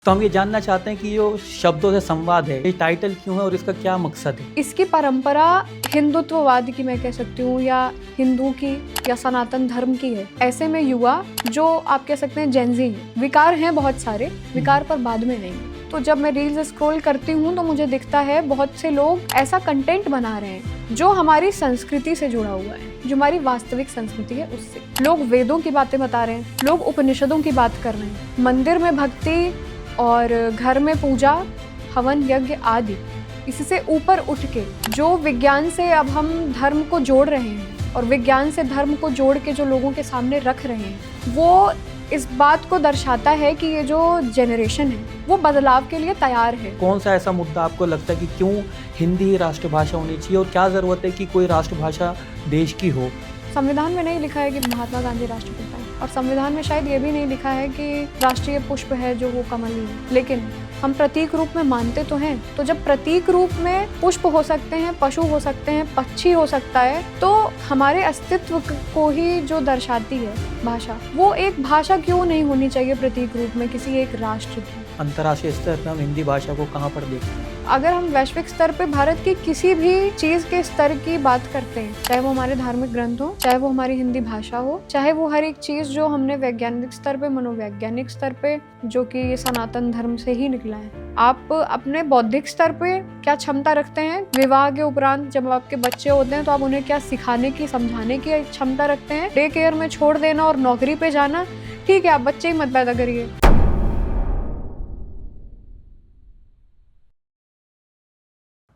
तो हम ये जानना चाहते हैं कि जो शब्दों से संवाद है, ये टाइटल क्यों है और इसका क्या मकसद है? इसकी परंपरा हिंदुत्ववाद की मैं कह सकती हूँ, या हिंदू की या सनातन धर्म की है। ऐसे में युवा जो आप कह सकते हैं जेनजी है, विकार हैं बहुत सारे, विकार पर बाद में नहीं। तो जब मैं रील्स स्क्रॉल करती हूँ तो मुझे दिखता है बहुत से लोग ऐसा कंटेंट बना रहे हैं जो हमारी संस्कृति से जुड़ा हुआ है, जो हमारी वास्तविक संस्कृति है उससे। लोग वेदों की बातें बता रहे हैं, लोग उपनिषदों की बात कर रहे हैं, मंदिर में भक्ति और घर में पूजा, हवन यज्ञ आदि, इससे ऊपर उठ के जो विज्ञान से अब हम धर्म को जोड़ रहे हैं और विज्ञान से धर्म को जोड़ के जो लोगों के सामने रख रहे हैं, वो इस बात को दर्शाता है कि ये जो जनरेशन है वो बदलाव के लिए तैयार है। कौन सा ऐसा मुद्दा आपको लगता है कि क्यों हिंदी ही राष्ट्रभाषा होनी चाहिए और क्या ज़रूरत है कि कोई राष्ट्रभाषा देश की हो? संविधान में नहीं लिखा है कि महात्मा गांधी राष्ट्रपिता है, और संविधान में शायद ये भी नहीं लिखा है कि राष्ट्रीय पुष्प है जो वो कमल ही है, लेकिन हम प्रतीक रूप में मानते तो हैं। तो जब प्रतीक रूप में पुष्प हो सकते हैं, पशु हो सकते हैं, पक्षी हो सकता है, तो हमारे अस्तित्व को ही जो दर्शाती है भाषा, वो एक भाषा क्यों नहीं होनी चाहिए प्रतीक रूप में किसी एक राष्ट्र की? अंतर्राष्ट्रीय स्तर पर हम हिंदी भाषा को कहाँ पर देखते हैं? अगर हम वैश्विक स्तर पे भारत की किसी भी चीज के स्तर की बात करते हैं, चाहे वो हमारे धार्मिक ग्रंथ हो, चाहे वो हमारी हिंदी भाषा हो, चाहे वो हर एक चीज जो हमने वैज्ञानिक स्तर पे, मनोवैज्ञानिक स्तर पे, जो कि ये सनातन धर्म से ही निकला है, आप अपने बौद्धिक स्तर पे क्या क्षमता रखते हैं? विवाह के उपरांत जब आपके बच्चे होते हैं तो आप उन्हें क्या सिखाने की, समझाने की क्षमता रखते हैं? डे केयर में छोड़ देना और नौकरी पे जाना, ठीक है, आप बच्चे ही मत पैदा करिए।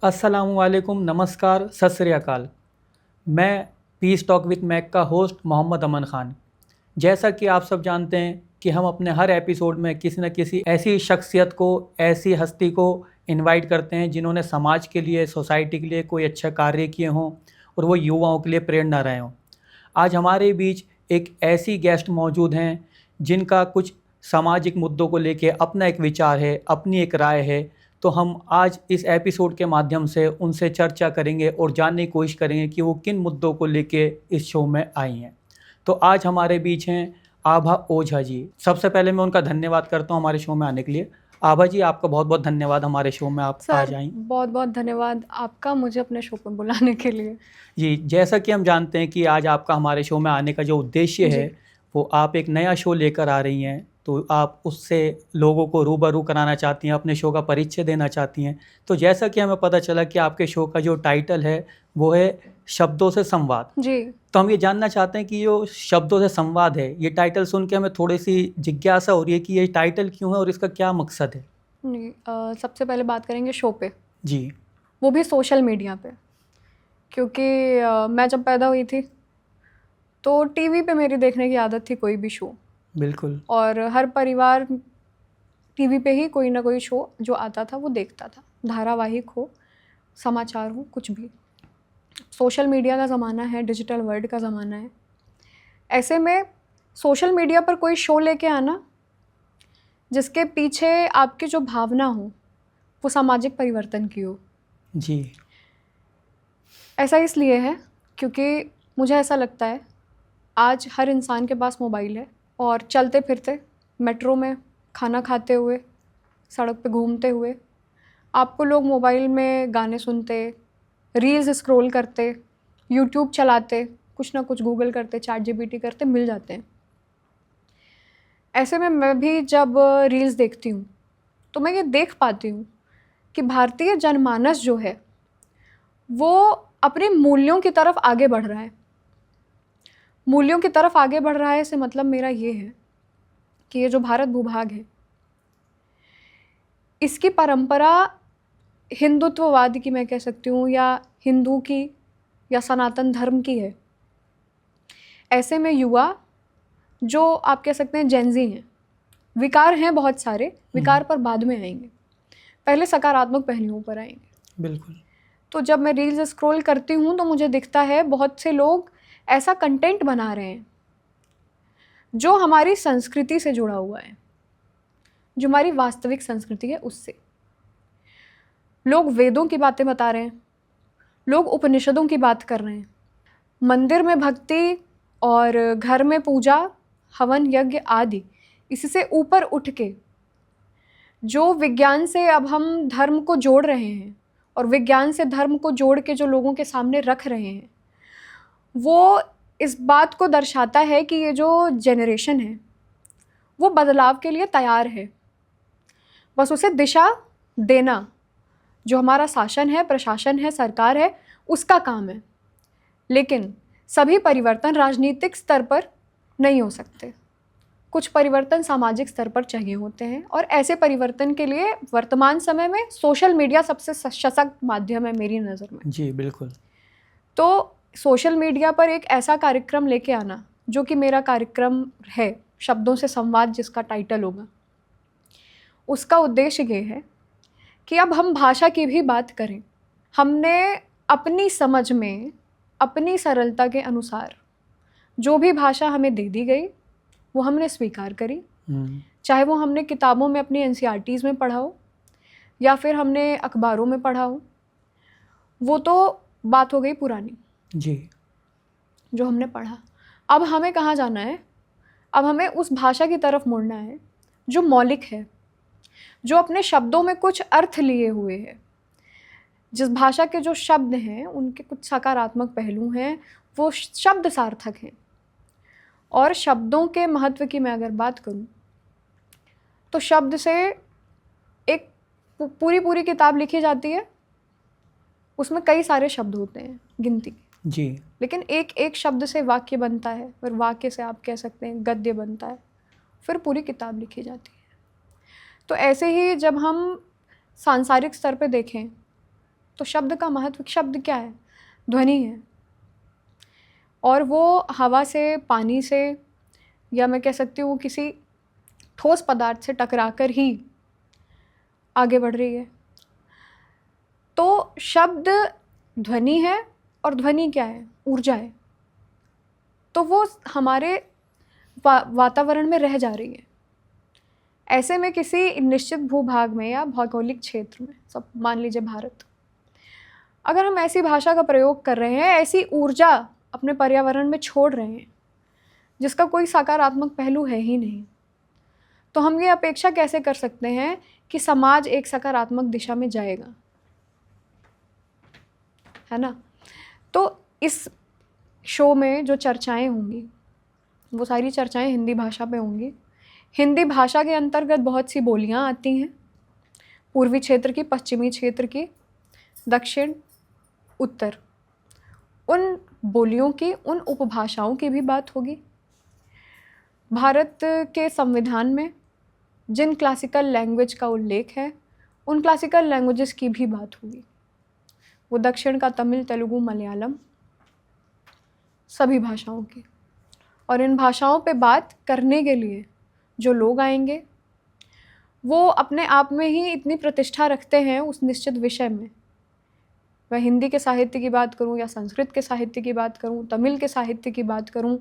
अस्सलामुअलैकुम, नमस्कार, सत श्री अकाल। मैं पीस टॉक विद मैक का होस्ट मोहम्मद अमन ख़ान। जैसा कि आप सब जानते हैं कि हम अपने हर एपिसोड में किसी न किसी ऐसी शख्सियत को, ऐसी हस्ती को इनवाइट करते हैं जिन्होंने समाज के लिए, सोसाइटी के लिए कोई अच्छा कार्य किए हों और वो युवाओं के लिए प्रेरणा रहे हों। आज हमारे बीच एक ऐसी गेस्ट मौजूद हैं जिनका कुछ सामाजिक मुद्दों को लेके अपना एक विचार है, अपनी एक राय है। तो हम आज इस एपिसोड के माध्यम से उनसे चर्चा करेंगे और जानने की कोशिश करेंगे कि वो किन मुद्दों को लेके इस शो में आई हैं। तो आज हमारे बीच हैं आभा ओझा जी। सबसे पहले मैं उनका धन्यवाद करता हूँ हमारे शो में आने के लिए। आभा जी, आपका बहुत बहुत धन्यवाद हमारे शो में आप आ जाएं। बहुत बहुत धन्यवाद आपका मुझे अपने शो पर बुलाने के लिए। जी, जैसा कि हम जानते हैं कि आज आपका हमारे शो में आने का जो उद्देश्य है, वो आप एक नया शो लेकर आ रही हैं, तो आप उससे लोगों को रूबरू कराना चाहती हैं, अपने शो का परिचय देना चाहती हैं। तो जैसा कि हमें पता चला कि आपके शो का जो टाइटल है वो है शब्दों से संवाद। जी। तो हम ये जानना चाहते हैं कि जो शब्दों से संवाद है, ये टाइटल सुन के हमें थोड़ी सी जिज्ञासा हो रही है कि ये टाइटल क्यों है और इसका क्या मकसद है? नहीं, सबसे पहले बात करेंगे शो पे, जी। वो भी सोशल मीडिया पे, क्योंकि मैं जब पैदा हुई थी तो टीवी पे मेरी देखने की आदत थी कोई भी शो, बिल्कुल। और हर परिवार टीवी पे ही कोई ना कोई शो जो आता था वो देखता था, धारावाहिक हो, समाचार हो, कुछ भी। सोशल मीडिया का ज़माना है, डिजिटल वर्ल्ड का ज़माना है। ऐसे में सोशल मीडिया पर कोई शो लेके आना जिसके पीछे आपकी जो भावना हो वो सामाजिक परिवर्तन की हो, जी। ऐसा इसलिए है क्योंकि मुझे ऐसा लगता है आज हर इंसान के पास मोबाइल है, और चलते फिरते, मेट्रो में, खाना खाते हुए, सड़क पे घूमते हुए आपको लोग मोबाइल में गाने सुनते, रील्स स्क्रॉल करते, यूट्यूब चलाते, कुछ ना कुछ गूगल करते, चैट जीपीटी करते मिल जाते हैं। ऐसे में मैं भी जब रील्स देखती हूँ तो मैं ये देख पाती हूँ कि भारतीय जनमानस जो है वो अपने मूल्यों की तरफ आगे बढ़ रहा है। मूल्यों की तरफ आगे बढ़ रहा है से मतलब मेरा ये है कि ये जो भारत भूभाग है, इसकी परंपरा हिंदुत्ववाद की मैं कह सकती हूँ, या हिंदू की या सनातन धर्म की है। ऐसे में युवा जो आप कह सकते हैं जेनजी हैं, विकार हैं बहुत सारे, विकार पर बाद में आएंगे, पहले सकारात्मक पहलुओं पर आएंगे। बिल्कुल। तो जब मैं रील्स स्क्रॉल करती हूँ तो मुझे दिखता है बहुत से लोग ऐसा कंटेंट बना रहे हैं जो हमारी संस्कृति से जुड़ा हुआ है, जो हमारी वास्तविक संस्कृति है उससे। लोग वेदों की बातें बता रहे हैं, लोग उपनिषदों की बात कर रहे हैं, मंदिर में भक्ति और घर में पूजा, हवन यज्ञ आदि, इससे ऊपर उठ के जो विज्ञान से अब हम धर्म को जोड़ रहे हैं और विज्ञान से धर्म को जोड़ के जो लोगों के सामने रख रहे हैं, वो इस बात को दर्शाता है कि ये जो जनरेशन है वो बदलाव के लिए तैयार है। बस उसे दिशा देना जो हमारा शासन है, प्रशासन है, सरकार है, उसका काम है। लेकिन सभी परिवर्तन राजनीतिक स्तर पर नहीं हो सकते, कुछ परिवर्तन सामाजिक स्तर पर चाहिए होते हैं। और ऐसे परिवर्तन के लिए वर्तमान समय में सोशल मीडिया सबसे सशक्त माध्यम है मेरी नज़र में। जी बिल्कुल। तो सोशल मीडिया पर एक ऐसा कार्यक्रम लेके आना, जो कि मेरा कार्यक्रम है, शब्दों से संवाद जिसका टाइटल होगा, उसका उद्देश्य ये है कि अब हम भाषा की भी बात करें। हमने अपनी समझ में, अपनी सरलता के अनुसार जो भी भाषा हमें दे दी गई वो हमने स्वीकार करी, चाहे वो हमने किताबों में अपनी NCERTs में पढ़ा हो या फिर हमने अखबारों में पढ़ा हो, वो तो बात हो गई पुरानी जी। जो हमने पढ़ा। अब हमें कहाँ जाना है? अब हमें उस भाषा की तरफ मुड़ना है जो मौलिक है, जो अपने शब्दों में कुछ अर्थ लिए हुए है। जिस भाषा के जो शब्द हैं उनके कुछ सकारात्मक पहलू हैं, वो शब्द सार्थक हैं। और शब्दों के महत्व की मैं अगर बात करूं तो शब्द से एक पूरी किताब लिखी जाती है, उसमें कई सारे शब्द होते हैं गिनती के, जी। लेकिन एक एक शब्द से वाक्य बनता है, फिर वाक्य से आप कह सकते हैं गद्य बनता है, फिर पूरी किताब लिखी जाती है। तो ऐसे ही जब हम सांसारिक स्तर पे देखें तो शब्द का महत्व, शब्द क्या है? ध्वनि है। और वो हवा से, पानी से, या मैं कह सकती हूँ किसी ठोस पदार्थ से टकराकर ही आगे बढ़ रही है। तो शब्द ध्वनि है, और ध्वनि क्या है? ऊर्जा है। तो वो हमारे वातावरण में रह जा रही है। ऐसे में किसी निश्चित भूभाग में या भौगोलिक क्षेत्र में, सब मान लीजिए भारत, अगर हम ऐसी भाषा का प्रयोग कर रहे हैं, ऐसी ऊर्जा अपने पर्यावरण में छोड़ रहे हैं जिसका कोई सकारात्मक पहलू है ही नहीं, तो हम ये अपेक्षा कैसे कर सकते हैं कि समाज एक सकारात्मक दिशा में जाएगा? है ना? तो इस शो में जो चर्चाएं होंगी वो सारी चर्चाएं हिंदी भाषा पे होंगी। हिंदी भाषा के अंतर्गत बहुत सी बोलियां आती हैं, पूर्वी क्षेत्र की, पश्चिमी क्षेत्र की, दक्षिण, उत्तर। उन बोलियों की, उन उपभाषाओं की भी बात होगी। भारत के संविधान में जिन क्लासिकल लैंग्वेज का उल्लेख है, उन क्लासिकल लैंग्वेजेस की भी बात होगी। वो दक्षिण का तमिल, तेलुगु, मलयालम, सभी भाषाओं की। और इन भाषाओं पे बात करने के लिए जो लोग आएंगे वो अपने आप में ही इतनी प्रतिष्ठा रखते हैं उस निश्चित विषय में। मैं हिंदी के साहित्य की बात करूं या संस्कृत के साहित्य की बात करूं, तमिल के साहित्य की बात करूं,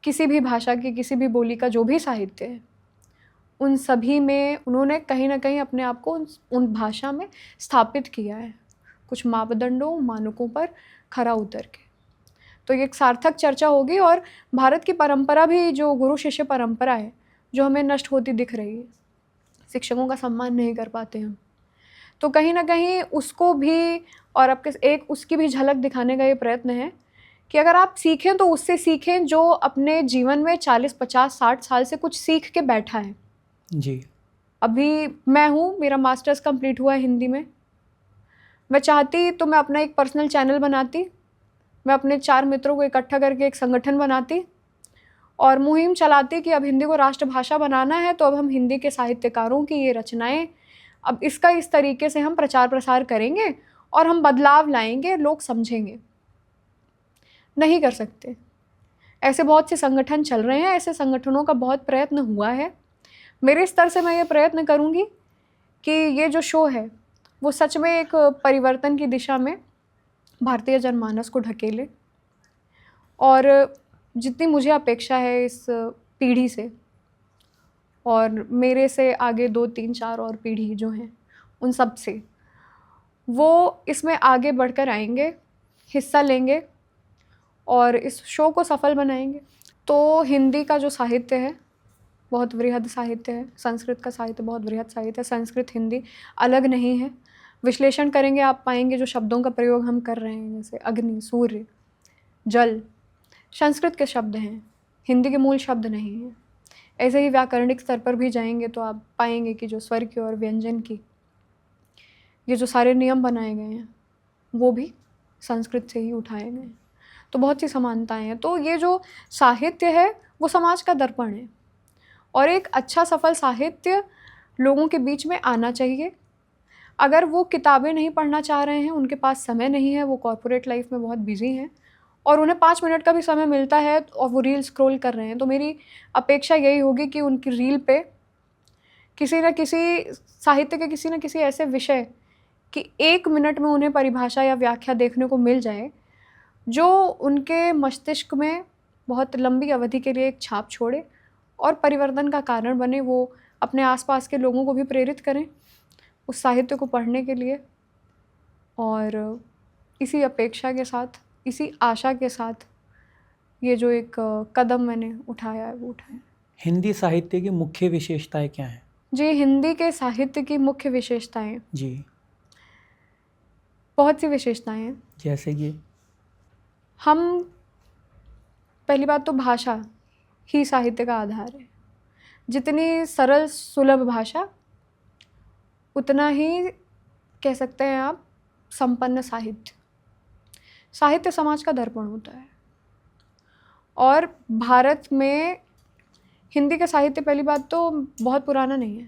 किसी भी भाषा की, किसी भी बोली का जो भी साहित्य है, उन सभी में उन्होंने कहीं ना कहीं अपने आप को उन भाषा में स्थापित किया है, कुछ मापदंडों, मानकों पर खरा उतर के। तो ये एक सार्थक चर्चा होगी। और भारत की परंपरा भी, जो गुरु शिष्य परंपरा है, जो हमें नष्ट होती दिख रही है, शिक्षकों का सम्मान नहीं कर पाते हम, तो कहीं ना कहीं उसको भी, और आपके एक उसकी भी झलक दिखाने का ये प्रयत्न है कि अगर आप सीखें तो उससे सीखें जो अपने जीवन में 40, 50, 60 साल से कुछ सीख के बैठा है। जी। अभी मैं हूँ, मेरा मास्टर्स कंप्लीट हुआ है हिंदी में। मैं चाहती तो मैं अपना एक पर्सनल चैनल बनाती, मैं अपने 4 मित्रों को इकट्ठा करके एक संगठन बनाती और मुहिम चलाती कि अब हिंदी को राष्ट्रभाषा बनाना है, तो अब हम हिंदी के साहित्यकारों की ये रचनाएं, अब इसका इस तरीके से हम प्रचार प्रसार करेंगे और हम बदलाव लाएंगे, लोग समझेंगे। नहीं कर सकते। ऐसे बहुत से संगठन चल रहे हैं, ऐसे संगठनों का बहुत प्रयत्न हुआ है। मेरे स्तर से मैं ये प्रयत्न करूँगी कि ये जो शो है वो सच में एक परिवर्तन की दिशा में भारतीय जनमानस को ढकेले। और जितनी मुझे अपेक्षा है इस पीढ़ी से, और मेरे से आगे 2, 3, 4 और पीढ़ी जो हैं उन सब से, वो इसमें आगे बढ़कर आएंगे, हिस्सा लेंगे और इस शो को सफल बनाएंगे। तो हिंदी का जो साहित्य है बहुत वृहद साहित्य है, संस्कृत का साहित्य बहुत वृहद साहित्य है। संस्कृत हिंदी अलग नहीं है। विश्लेषण करेंगे आप पाएंगे जो शब्दों का प्रयोग हम कर रहे हैं, जैसे अग्नि, सूर्य, जल, संस्कृत के शब्द हैं, हिंदी के मूल शब्द नहीं हैं। ऐसे ही व्याकरणिक स्तर पर भी जाएंगे तो आप पाएंगे कि जो स्वर की और व्यंजन की ये जो सारे नियम बनाए गए हैं वो भी संस्कृत से ही उठाए गए हैं। तो बहुत सी समानताएं हैं। तो ये जो साहित्य है वो समाज का दर्पण है, और एक अच्छा सफल साहित्य लोगों के बीच में आना चाहिए। अगर वो किताबें नहीं पढ़ना चाह रहे हैं, उनके पास समय नहीं है, वो कॉर्पोरेट लाइफ में बहुत बिजी हैं और उन्हें 5 मिनट का भी समय मिलता है और वो रील स्क्रॉल कर रहे हैं, तो मेरी अपेक्षा यही होगी कि उनकी रील पे किसी न किसी साहित्य के किसी न किसी ऐसे विषय कि 1 मिनट में उन्हें परिभाषा या व्याख्या देखने को मिल जाए जो उनके मस्तिष्क में बहुत लंबी अवधि के लिए एक छाप छोड़े और परिवर्तन का कारण बने। वो अपने आसपास के लोगों को भी प्रेरित करें उस साहित्य को पढ़ने के लिए। और इसी अपेक्षा के साथ, इसी आशा के साथ ये जो एक कदम मैंने उठाया है वो उठाया। हिंदी साहित्य की मुख्य विशेषताएं क्या हैं? जी, हिंदी के साहित्य की मुख्य विशेषताएं जी, बहुत सी विशेषताएं हैं। जैसे कि हम, पहली बात तो भाषा ही साहित्य का आधार है। जितनी सरल सुलभ भाषा उतना ही कह सकते हैं आप संपन्न साहित्य। साहित्य समाज का दर्पण होता है और भारत में हिंदी का साहित्य पहली बात तो बहुत पुराना नहीं है,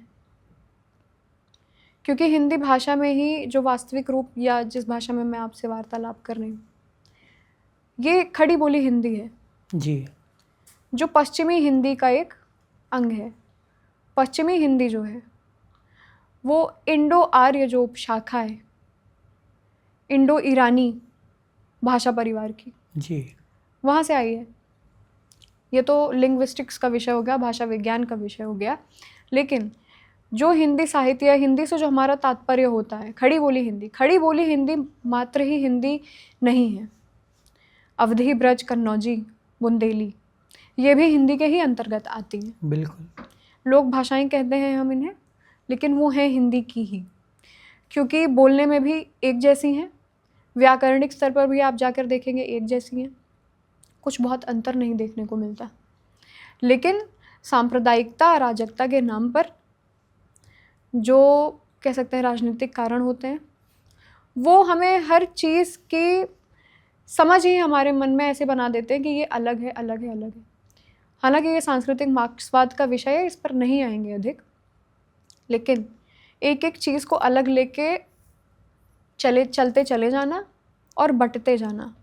क्योंकि हिंदी भाषा में ही जो वास्तविक रूप या जिस भाषा में मैं आपसे वार्तालाप कर रही हूँ ये खड़ी बोली हिंदी है जी, जो पश्चिमी हिंदी का एक अंग है। पश्चिमी हिंदी जो है वो इंडो आर्य जो उपशाखा है, इंडो ईरानी भाषा परिवार की, जी, वहाँ से आई है। ये तो लिंग्विस्टिक्स का विषय हो गया, भाषा विज्ञान का विषय हो गया। लेकिन जो हिंदी साहित्य या हिंदी से जो हमारा तात्पर्य होता है, खड़ी बोली हिंदी, खड़ी बोली हिंदी मात्र ही हिंदी नहीं है। अवधी, ब्रज, कन्नौजी, बुंदेली ये भी हिंदी के ही अंतर्गत आती हैं। बिल्कुल। लोक भाषाएं कहते हैं हम इन्हें, लेकिन वो हैं हिंदी की ही, क्योंकि बोलने में भी एक जैसी हैं, व्याकरणिक स्तर पर भी आप जाकर देखेंगे एक जैसी हैं, कुछ बहुत अंतर नहीं देखने को मिलता। लेकिन सांप्रदायिकता, अराजकता के नाम पर जो कह सकते हैं राजनीतिक कारण होते हैं, वो हमें हर चीज़ की समझ ही हमारे मन में ऐसे बना देते हैं कि ये अलग है, अलग है, अलग है। हालांकि ये सांस्कृतिक मार्क्सवाद का विषय है, इस पर नहीं आएंगे अधिक, लेकिन एक एक चीज़ को अलग लेके चलते चले जाना और बंटते जाना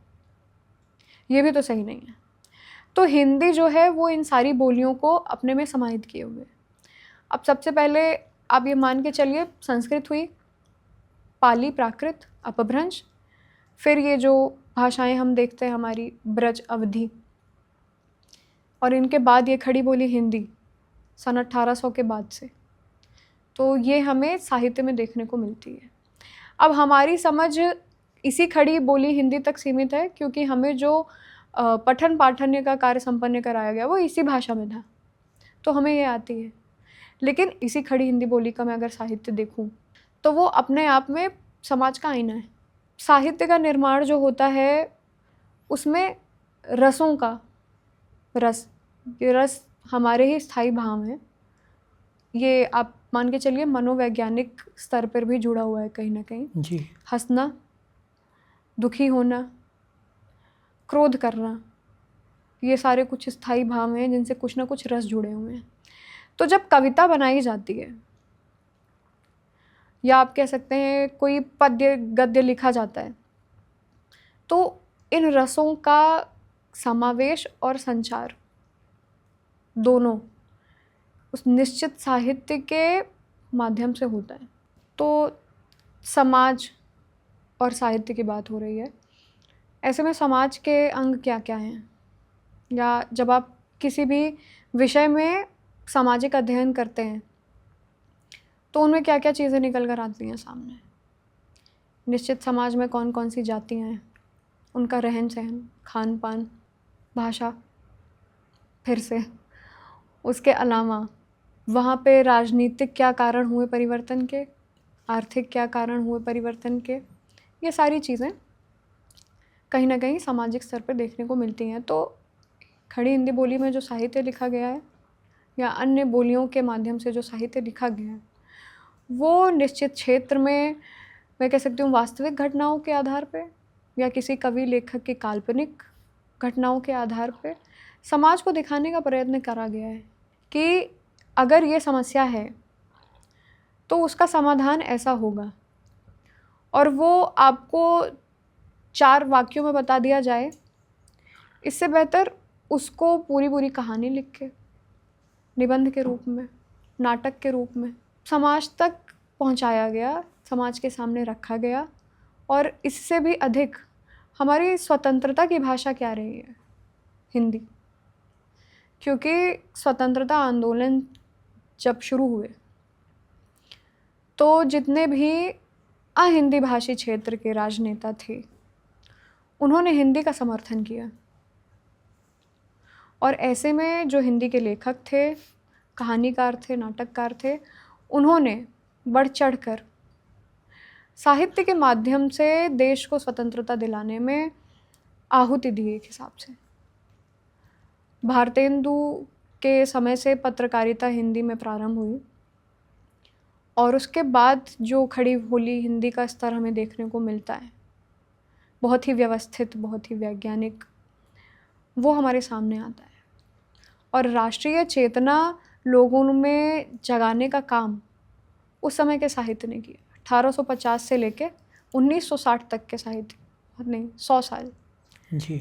ये भी तो सही नहीं है। तो हिंदी जो है वो इन सारी बोलियों को अपने में समाहित किए हुए। अब सबसे पहले आप ये मान के चलिए संस्कृत हुई, पाली, प्राकृत, अपभ्रंश, फिर ये जो भाषाएं हम देखते हैं हमारी ब्रज, अवधी, और इनके बाद ये खड़ी बोली हिंदी सन 1800 के बाद से। तो ये हमें साहित्य में देखने को मिलती है। अब हमारी समझ इसी खड़ी बोली हिंदी तक सीमित है, क्योंकि हमें जो पठन पाठन का कार्य संपन्न कराया गया वो इसी भाषा में था, तो हमें ये आती है। लेकिन इसी खड़ी हिंदी बोली का मैं अगर साहित्य देखूं तो वो अपने आप में समाज का आईना है। साहित्य का निर्माण जो होता है उसमें रसों का रस, ये रस हमारे ही स्थायी भाव हैं। ये आप मान के चलिए मनोवैज्ञानिक स्तर पर भी जुड़ा हुआ है कहीं ना कहीं। जी, हंसना, दुखी होना, क्रोध करना, ये सारे कुछ स्थायी भाव हैं जिनसे कुछ ना कुछ रस जुड़े हुए हैं। तो जब कविता बनाई जाती है या आप कह सकते हैं कोई पद्य गद्य लिखा जाता है, तो इन रसों का समावेश और संचार दोनों उस निश्चित साहित्य के माध्यम से होता है। तो समाज और साहित्य की बात हो रही है, ऐसे में समाज के अंग क्या क्या हैं, या जब आप किसी भी विषय में सामाजिक अध्ययन करते हैं तो उनमें क्या क्या चीज़ें निकल कर आती हैं सामने। निश्चित समाज में कौन कौन सी जातियाँ हैं, उनका रहन सहन, खान पान, भाषा, फिर से उसके अलावा वहाँ पे राजनीतिक क्या कारण हुए परिवर्तन के, आर्थिक क्या कारण हुए परिवर्तन के, ये सारी चीज़ें कहीं ना कहीं सामाजिक स्तर पर देखने को मिलती हैं। तो खड़ी हिंदी बोली में जो साहित्य लिखा गया है या अन्य बोलियों के माध्यम से जो साहित्य लिखा गया है, वो निश्चित क्षेत्र में मैं कह सकती हूँ वास्तविक घटनाओं के आधार पे या किसी कवि लेखक की काल्पनिक घटनाओं के आधार पे समाज को दिखाने का प्रयत्न करा गया है कि अगर ये समस्या है तो उसका समाधान ऐसा होगा, और वो आपको 4 वाक्यों में बता दिया जाए, इससे बेहतर उसको पूरी कहानी लिख के निबंध के रूप में, नाटक के रूप में समाज तक पहुंचाया गया, समाज के सामने रखा गया। और इससे भी अधिक हमारी स्वतंत्रता की भाषा क्या रही है? हिंदी। क्योंकि स्वतंत्रता आंदोलन जब शुरू हुए तो जितने भी अहिंदी भाषी क्षेत्र के राजनेता थे उन्होंने हिंदी का समर्थन किया, और ऐसे में जो हिंदी के लेखक थे, कहानीकार थे, नाटककार थे, उन्होंने बढ़ चढ़कर साहित्य के माध्यम से देश को स्वतंत्रता दिलाने में आहुति दी। एक हिसाब से भारतेंदु के समय से पत्रकारिता हिंदी में प्रारंभ हुई, और उसके बाद जो खड़ी बोली हिंदी का स्तर हमें देखने को मिलता है, बहुत ही व्यवस्थित, बहुत ही वैज्ञानिक, वो हमारे सामने आता है। और राष्ट्रीय चेतना लोगों में जगाने का काम उस समय के साहित्य ने किया। 1850 से लेके 1960 तक के साहित्य, बहुत नहीं 100 साल जी।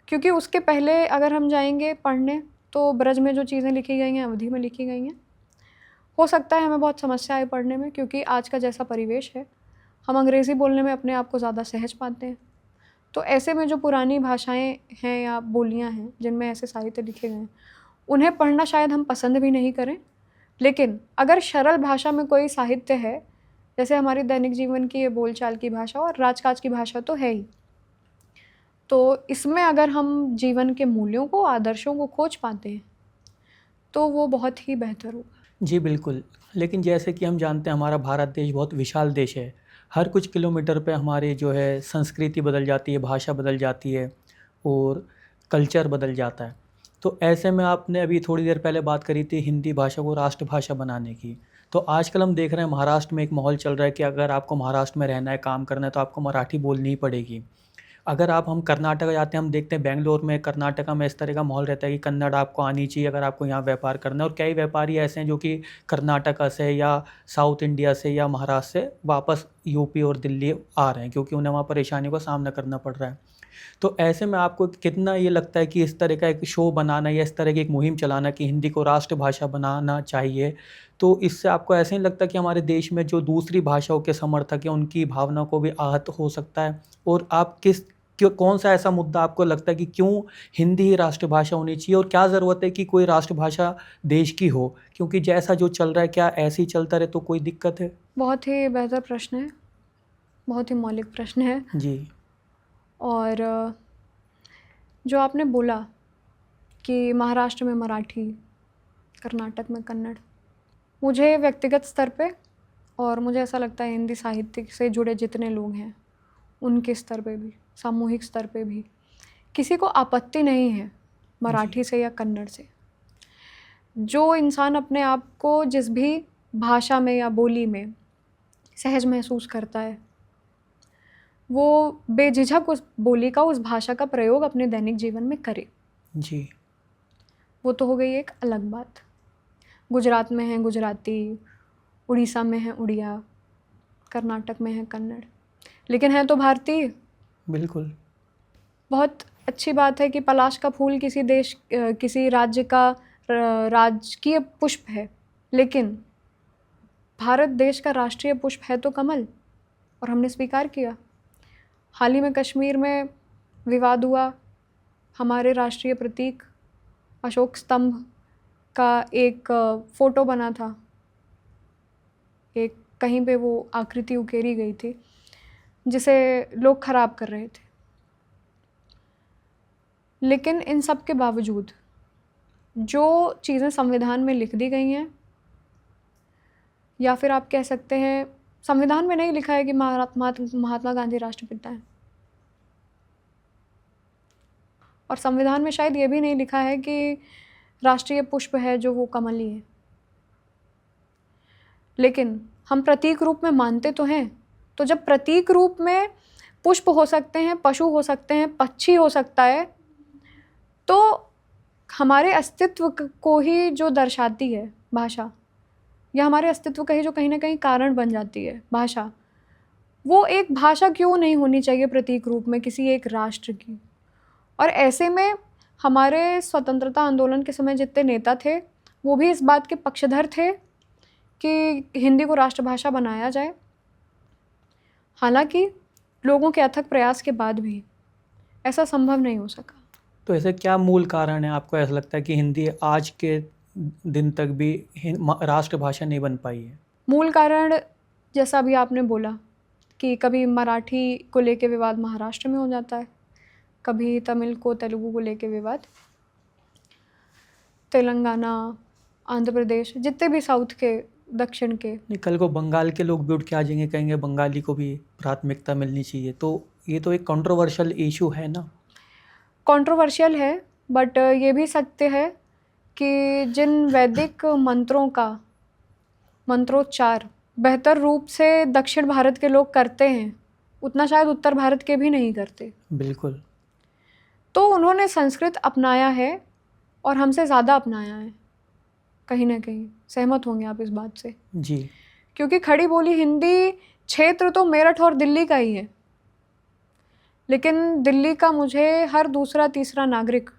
क्योंकि उसके पहले अगर हम जाएंगे पढ़ने तो ब्रज में जो चीज़ें लिखी गई हैं, अवधि में लिखी गई हैं, हो सकता है हमें बहुत समस्या आए पढ़ने में, क्योंकि आज का जैसा परिवेश है हम अंग्रेज़ी बोलने में अपने आप को ज़्यादा सहज पाते हैं। तो ऐसे में जो पुरानी भाषाएं हैं या बोलियां हैं जिनमें ऐसे साहित्य लिखे गए हैं, उन्हें पढ़ना शायद हम पसंद भी नहीं करें। लेकिन अगर सरल भाषा में कोई साहित्य है, जैसे हमारी दैनिक जीवन की ये बोलचाल की भाषा और राजकाज की भाषा तो है ही, तो इसमें अगर हम जीवन के मूल्यों को, आदर्शों को खोज पाते हैं तो वो बहुत ही बेहतर होगा। जी बिल्कुल। लेकिन जैसे कि हम जानते हैं हमारा भारत देश बहुत विशाल देश है। हर कुछ किलोमीटर पे हमारी जो है संस्कृति बदल जाती है, भाषा बदल जाती है और कल्चर बदल जाता है। तो ऐसे में आपने अभी थोड़ी देर पहले बात करी थी हिंदी भाषा को राष्ट्रभाषा बनाने की। तो आजकल हम देख रहे हैं महाराष्ट्र में एक माहौल चल रहा है कि अगर आपको महाराष्ट्र में रहना है, काम करना है, तो आपको मराठी बोलनी ही पड़ेगी। अगर हम कर्नाटक जाते हैं, हम देखते हैं बेंगलोर में, कर्नाटका में इस तरह का माहौल रहता है कि कन्नड़ आपको आनी चाहिए अगर आपको यहाँ व्यापार करना है। और कई व्यापारी ऐसे हैं जो कि कर्नाटका से या साउथ इंडिया से या महाराष्ट्र से वापस यूपी और दिल्ली आ रहे हैं क्योंकि उन्हें वहाँ परेशानियों का सामना करना पड़ रहा है। तो ऐसे में आपको कितना ये लगता है कि इस तरह का एक शो बनाना या इस तरह की एक मुहिम चलाना कि हिंदी को राष्ट्रभाषा बनाना चाहिए, तो इससे आपको ऐसे नहीं लगता कि हमारे देश में जो दूसरी भाषाओं के समर्थक हैं उनकी भावना को भी आहत हो सकता है? और आप कौन सा ऐसा मुद्दा आपको लगता है कि क्यों हिंदी ही राष्ट्रभाषा होनी चाहिए और क्या ज़रूरत है कि कोई राष्ट्रभाषा देश की हो? क्योंकि जैसा जो चल रहा है, क्या ऐसे ही चलता रहे तो कोई दिक्कत है? बहुत ही बेहतर प्रश्न है, बहुत ही मौलिक प्रश्न है। जी। और जो आपने बोला कि महाराष्ट्र में मराठी, कर्नाटक में कन्नड़, मुझे व्यक्तिगत स्तर पे और मुझे ऐसा लगता है हिंदी साहित्य से जुड़े जितने लोग हैं उनके स्तर पे भी, सामूहिक स्तर पे भी किसी को आपत्ति नहीं है मराठी से या कन्नड़ से। जो इंसान अपने आप को जिस भी भाषा में या बोली में सहज महसूस करता है वो बेझिझक उस बोली का, उस भाषा का प्रयोग अपने दैनिक जीवन में करे। जी। वो तो हो गई एक अलग बात। गुजरात में है गुजराती, उड़ीसा में है उड़िया, कर्नाटक में है कन्नड़, लेकिन है तो भारतीय। बिल्कुल। बहुत अच्छी बात है कि पलाश का फूल किसी देश, किसी राज्य का राजकीय पुष्प है, लेकिन भारत देश का राष्ट्रीय पुष्प है तो कमल, और हमने स्वीकार किया। हाल ही में कश्मीर में विवाद हुआ, हमारे राष्ट्रीय प्रतीक अशोक स्तंभ का एक फ़ोटो बना था, एक कहीं पे वो आकृति उकेरी गई थी जिसे लोग ख़राब कर रहे थे। लेकिन इन सब के बावजूद जो चीज़ें संविधान में लिख दी गई हैं, या फिर आप कह सकते हैं संविधान में नहीं लिखा है कि महात्मा गांधी राष्ट्रपिता हैं, और संविधान में शायद ये भी नहीं लिखा है कि राष्ट्रीय पुष्प है जो वो कमल ही है, लेकिन हम प्रतीक रूप में मानते तो हैं। तो जब प्रतीक रूप में पुष्प हो सकते हैं, पशु हो सकते हैं, पक्षी हो सकता है, तो हमारे अस्तित्व को ही जो दर्शाती है भाषा, या हमारे अस्तित्व का ही जो कहीं ना कहीं कारण बन जाती है भाषा, वो एक भाषा क्यों नहीं होनी चाहिए प्रतीक रूप में किसी एक राष्ट्र की। और ऐसे में हमारे स्वतंत्रता आंदोलन के समय जितने नेता थे वो भी इस बात के पक्षधर थे कि हिंदी को राष्ट्रभाषा बनाया जाए। हालांकि लोगों के अथक प्रयास के बाद भी ऐसा संभव नहीं हो सका। तो ऐसे क्या मूल कारण है, आपको ऐसा लगता है कि हिंदी आज के दिन तक भी राष्ट्रभाषा नहीं बन पाई है? मूल कारण जैसा अभी आपने बोला कि कभी मराठी को लेके विवाद महाराष्ट्र में हो जाता है, कभी तमिल को तेलुगु को लेके विवाद, तेलंगाना, आंध्र प्रदेश, जितने भी साउथ के, दक्षिण के। नहीं, कल को बंगाल के लोग भी उठ के आ जाएंगे, कहेंगे बंगाली को भी प्राथमिकता मिलनी चाहिए, तो ये तो एक कंट्रोवर्शियल इशू है ना। कंट्रोवर्शियल है, बट ये भी सत्य है कि जिन वैदिक मंत्रों का मंत्रोच्चार बेहतर रूप से दक्षिण भारत के लोग करते हैं, उतना शायद उत्तर भारत के भी नहीं करते। बिल्कुल। तो उन्होंने संस्कृत अपनाया है और हमसे ज़्यादा अपनाया है, कहीं ना कहीं सहमत होंगे आप इस बात से जी। क्योंकि खड़ी बोली हिंदी क्षेत्र तो मेरठ और दिल्ली का ही है, लेकिन दिल्ली का मुझे हर दूसरा तीसरा नागरिक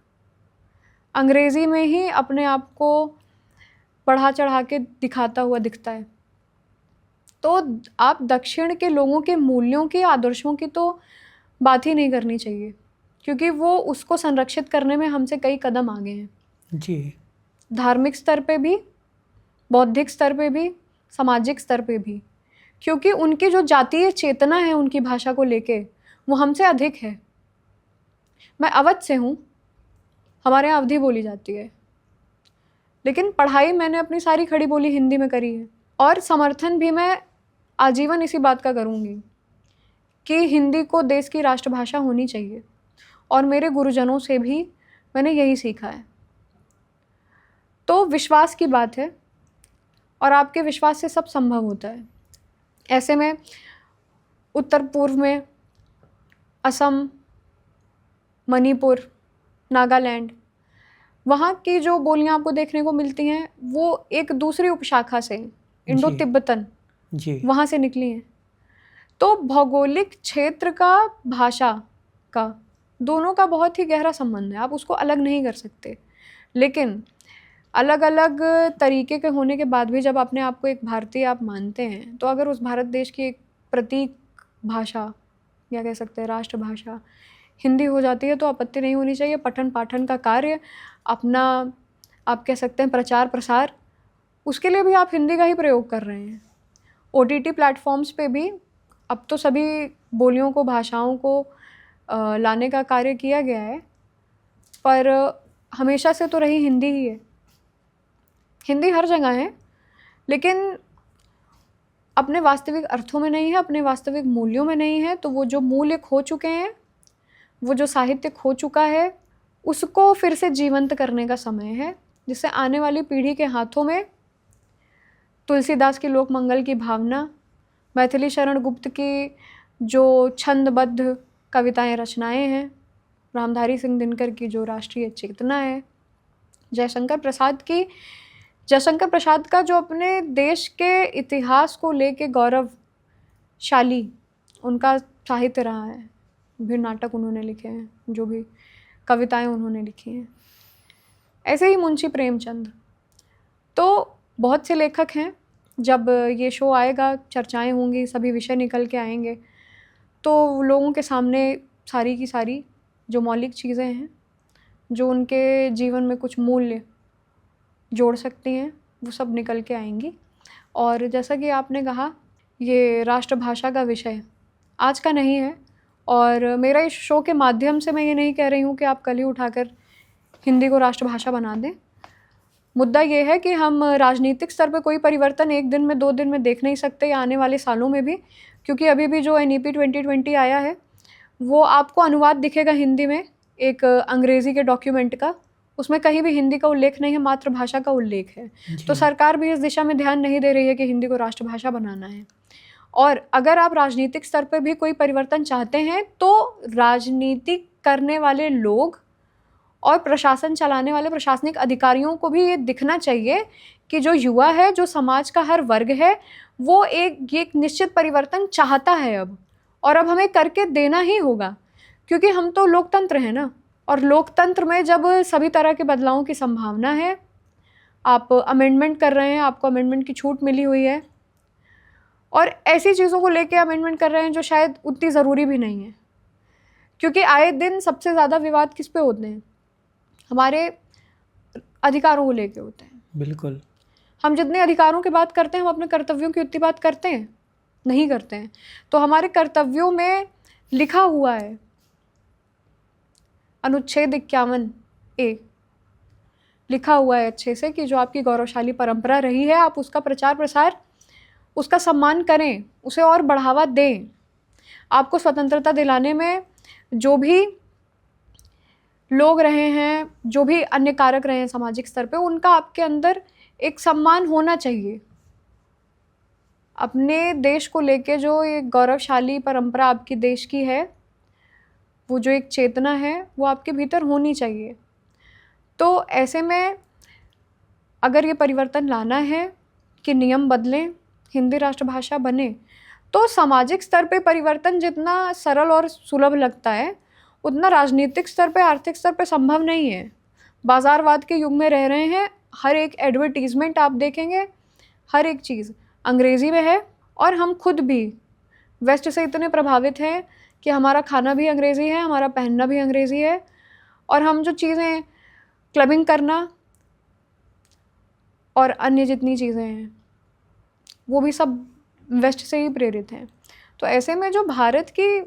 अंग्रेज़ी में ही अपने आप को बढ़ा चढ़ा के दिखाता हुआ दिखता है। तो आप दक्षिण के लोगों के मूल्यों की, आदर्शों की तो बात ही नहीं करनी चाहिए, क्योंकि वो उसको संरक्षित करने में हमसे कई कदम आगे हैं। जी। धार्मिक स्तर पे भी, बौद्धिक स्तर पे भी, सामाजिक स्तर पे भी, क्योंकि उनकी जो जातीय चेतना है उनकी भाषा को लेके वो हमसे अधिक है। मैं अवध से हूँ, हमारे यहाँ अवधी बोली जाती है, लेकिन पढ़ाई मैंने अपनी सारी खड़ी बोली हिंदी में करी है, और समर्थन भी मैं आजीवन इसी बात का करूँगी कि हिंदी को देश की राष्ट्रभाषा होनी चाहिए, और मेरे गुरुजनों से भी मैंने यही सीखा है। तो विश्वास की बात है, और आपके विश्वास से सब संभव होता है। ऐसे में उत्तर पूर्व में असम, मणिपुर, नागालैंड, वहाँ की जो बोलियाँ आपको देखने को मिलती हैं वो एक दूसरी उपशाखा से, इंडो तिब्बतन, जी, वहाँ से निकली हैं। तो भौगोलिक क्षेत्र का, भाषा का, दोनों का बहुत ही गहरा संबंध है, आप उसको अलग नहीं कर सकते। लेकिन अलग अलग तरीके के होने के बाद भी जब अपने आप को एक भारतीय आप मानते हैं, तो अगर उस भारत देश की एक प्रतीक भाषा या कह सकते हैं राष्ट्रभाषा हिंदी हो जाती है तो आपत्ति नहीं होनी चाहिए। पठन पाठन का कार्य, अपना आप कह सकते हैं प्रचार प्रसार, उसके लिए भी आप हिंदी का ही प्रयोग कर रहे हैं। OTT प्लेटफॉर्म्स पे भी अब तो सभी बोलियों को, भाषाओं को लाने का कार्य किया गया है, पर हमेशा से तो रही हिंदी ही है। हिंदी हर जगह है, लेकिन अपने वास्तविक अर्थों में नहीं है, अपने वास्तविक मूल्यों में नहीं है। तो वो जो मूल्य खो चुके हैं, वो जो साहित्य खो चुका है, उसको फिर से जीवंत करने का समय है, जिससे आने वाली पीढ़ी के हाथों में तुलसीदास की लोकमंगल की भावना, मैथिली शरण गुप्त की जो छंदबद्ध कविताएं, रचनाएं हैं, रामधारी सिंह दिनकर की जो राष्ट्रीय चेतना है, जयशंकर प्रसाद का जो अपने देश के इतिहास को लेके गौरवशाली उनका साहित्य रहा है, भी नाटक उन्होंने लिखे हैं, जो भी कविताएं उन्होंने लिखी हैं। ऐसे ही मुंशी प्रेमचंद, तो बहुत से लेखक हैं। जब ये शो आएगा, चर्चाएं होंगी, सभी विषय निकल के आएंगे, तो लोगों के सामने सारी की सारी जो मौलिक चीज़ें हैं, जो उनके जीवन में कुछ मूल्य जोड़ सकती हैं, वो सब निकल के आएंगी। और जैसा कि आपने कहा, ये राष्ट्रभाषा का विषय आज का नहीं है, और मेरा इस शो के माध्यम से मैं ये नहीं कह रही हूँ कि आप कल ही उठाकर हिंदी को राष्ट्रभाषा बना दें, मुद्दा ये है कि हम राजनीतिक स्तर पे कोई परिवर्तन एक दिन में 2 दिन में देख नहीं सकते या आने वाले सालों में भी, क्योंकि अभी भी जो NEP 2020 आया है वो आपको अनुवाद दिखेगा हिंदी में एक अंग्रेज़ी के डॉक्यूमेंट का, उसमें कहीं भी हिंदी का उल्लेख नहीं है, मातृभाषा का उल्लेख है। तो सरकार भी इस दिशा में ध्यान नहीं दे रही है कि हिंदी को राष्ट्रभाषा बनाना है। और अगर आप राजनीतिक स्तर पर भी कोई परिवर्तन चाहते हैं तो राजनीति करने वाले लोग और प्रशासन चलाने वाले प्रशासनिक अधिकारियों को भी ये दिखना चाहिए कि जो युवा है, जो समाज का हर वर्ग है, वो एक निश्चित परिवर्तन चाहता है अब, और अब हमें करके देना ही होगा, क्योंकि हम तो लोकतंत्र हैं ना, और लोकतंत्र में जब सभी तरह के बदलावों की संभावना है, आप अमेंडमेंट कर रहे हैं, आपको अमेंडमेंट की छूट मिली हुई है, और ऐसी चीज़ों को लेके अमेंडमेंट कर रहे हैं जो शायद उतनी ज़रूरी भी नहीं है, क्योंकि आए दिन सबसे ज़्यादा विवाद किस पे होते हैं? हमारे अधिकारों को लेके होते हैं। बिल्कुल। हम जितने अधिकारों की बात करते हैं, हम अपने कर्तव्यों की उतनी बात करते हैं? नहीं करते हैं। तो हमारे कर्तव्यों में लिखा हुआ है, अनुच्छेद 51A लिखा हुआ है अच्छे से कि जो आपकी गौरवशाली परंपरा रही है, आप उसका प्रचार प्रसार, उसका सम्मान करें, उसे और बढ़ावा दें। आपको स्वतंत्रता दिलाने में जो भी लोग रहे हैं, जो भी अन्य कारक रहे हैं सामाजिक स्तर पे, उनका आपके अंदर एक सम्मान होना चाहिए। अपने देश को लेके जो एक गौरवशाली परंपरा आपकी देश की है, वो जो एक चेतना है, वो आपके भीतर होनी चाहिए। तो ऐसे में अगर ये परिवर्तन लाना है कि नियम बदलें, हिंदी राष्ट्रभाषा बने, तो सामाजिक स्तर पे परिवर्तन जितना सरल और सुलभ लगता है, उतना राजनीतिक स्तर पे, आर्थिक स्तर पे संभव नहीं है। बाज़ारवाद के युग में रह रहे हैं, हर एक एडवर्टीज़मेंट आप देखेंगे, हर एक चीज़ अंग्रेज़ी में है, और हम खुद भी वेस्ट से इतने प्रभावित हैं कि हमारा खाना भी अंग्रेज़ी है, हमारा पहनना भी अंग्रेज़ी है, और हम जो चीज़ें क्लबिंग करना और अन्य जितनी चीज़ें हैं, वो भी सब वेस्ट से ही प्रेरित हैं। तो ऐसे में जो भारत की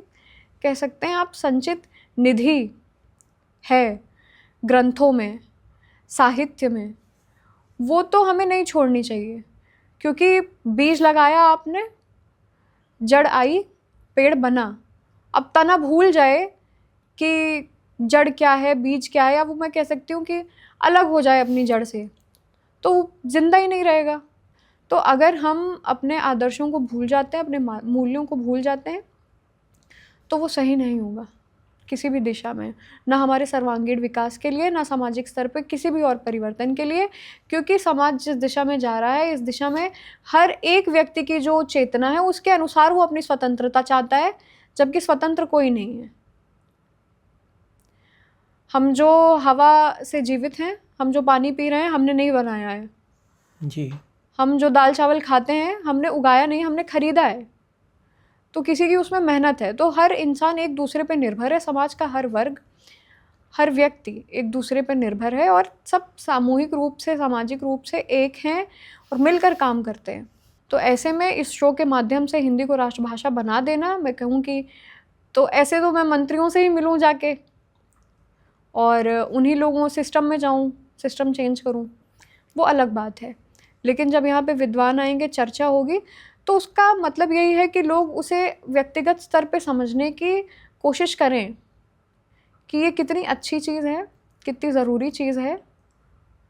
कह सकते हैं आप संचित निधि है ग्रंथों में, साहित्य में, वो तो हमें नहीं छोड़नी चाहिए, क्योंकि बीज लगाया आपने, जड़ आई, पेड़ बना। अब तना भूल जाए कि जड़ क्या है, बीज क्या है, या वो मैं कह सकती हूँ कि अलग हो जाए अपनी जड़ से, तो जिंदा ही नहीं रहेगा। तो अगर हम अपने आदर्शों को भूल जाते हैं, अपने मूल्यों को भूल जाते हैं, तो वो सही नहीं होगा किसी भी दिशा में, ना हमारे सर्वांगीण विकास के लिए, ना सामाजिक स्तर पर किसी भी और परिवर्तन के लिए, क्योंकि समाज जिस दिशा में जा रहा है, इस दिशा में हर एक व्यक्ति की जो चेतना है, उसके अनुसार वो अपनी स्वतंत्रता चाहता है, जबकि स्वतंत्र कोई नहीं है। हम जो हवा से जीवित हैं, हम जो पानी पी रहे हैं, हमने नहीं बनाया है जी। हम जो दाल चावल खाते हैं, हमने उगाया नहीं, हमने खरीदा है। तो किसी की उसमें मेहनत है। तो हर इंसान एक दूसरे पे निर्भर है, समाज का हर वर्ग, हर व्यक्ति एक दूसरे पर निर्भर है, और सब सामूहिक रूप से, सामाजिक रूप से एक हैं और मिलकर काम करते हैं। तो ऐसे में इस शो के माध्यम से हिंदी को राष्ट्रभाषा बना देना, मैं कहूँ कि तो ऐसे तो मैं मंत्रियों से ही मिलूँ जाके, और उन्हीं लोगों सिस्टम में जाऊँ, सिस्टम चेंज करूँ, वो अलग बात है। लेकिन जब यहाँ पे विद्वान आएंगे, चर्चा होगी, तो उसका मतलब यही है कि लोग उसे व्यक्तिगत स्तर पे समझने की कोशिश करें कि ये कितनी अच्छी चीज़ है, कितनी ज़रूरी चीज़ है।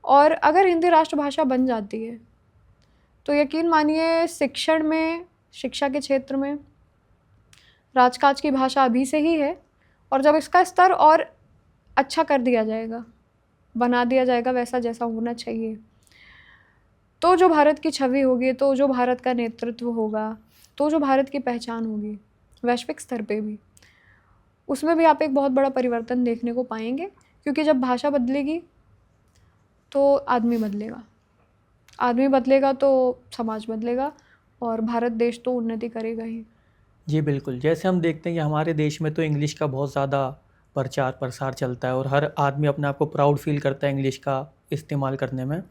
और अगर हिंदी राष्ट्रभाषा बन जाती है तो यकीन मानिए शिक्षण में, शिक्षा के क्षेत्र में राजकाज की भाषा अभी से ही है, और जब इसका स्तर और अच्छा कर दिया जाएगा, बना दिया जाएगा वैसा जैसा होना चाहिए, तो जो भारत की छवि होगी, तो जो भारत का नेतृत्व होगा, तो जो भारत की पहचान होगी वैश्विक स्तर पे भी, उसमें भी आप एक बहुत बड़ा परिवर्तन देखने को पाएंगे। क्योंकि जब भाषा बदलेगी तो आदमी बदलेगा, आदमी बदलेगा तो समाज बदलेगा, और भारत देश तो उन्नति करेगा ही। जी बिल्कुल। जैसे हम देखते हैं कि हमारे देश में तो इंग्लिश का बहुत ज़्यादा प्रचार प्रसार चलता है, और हर आदमी अपने आप को प्राउड फील करता है इंग्लिश का इस्तेमाल करने में।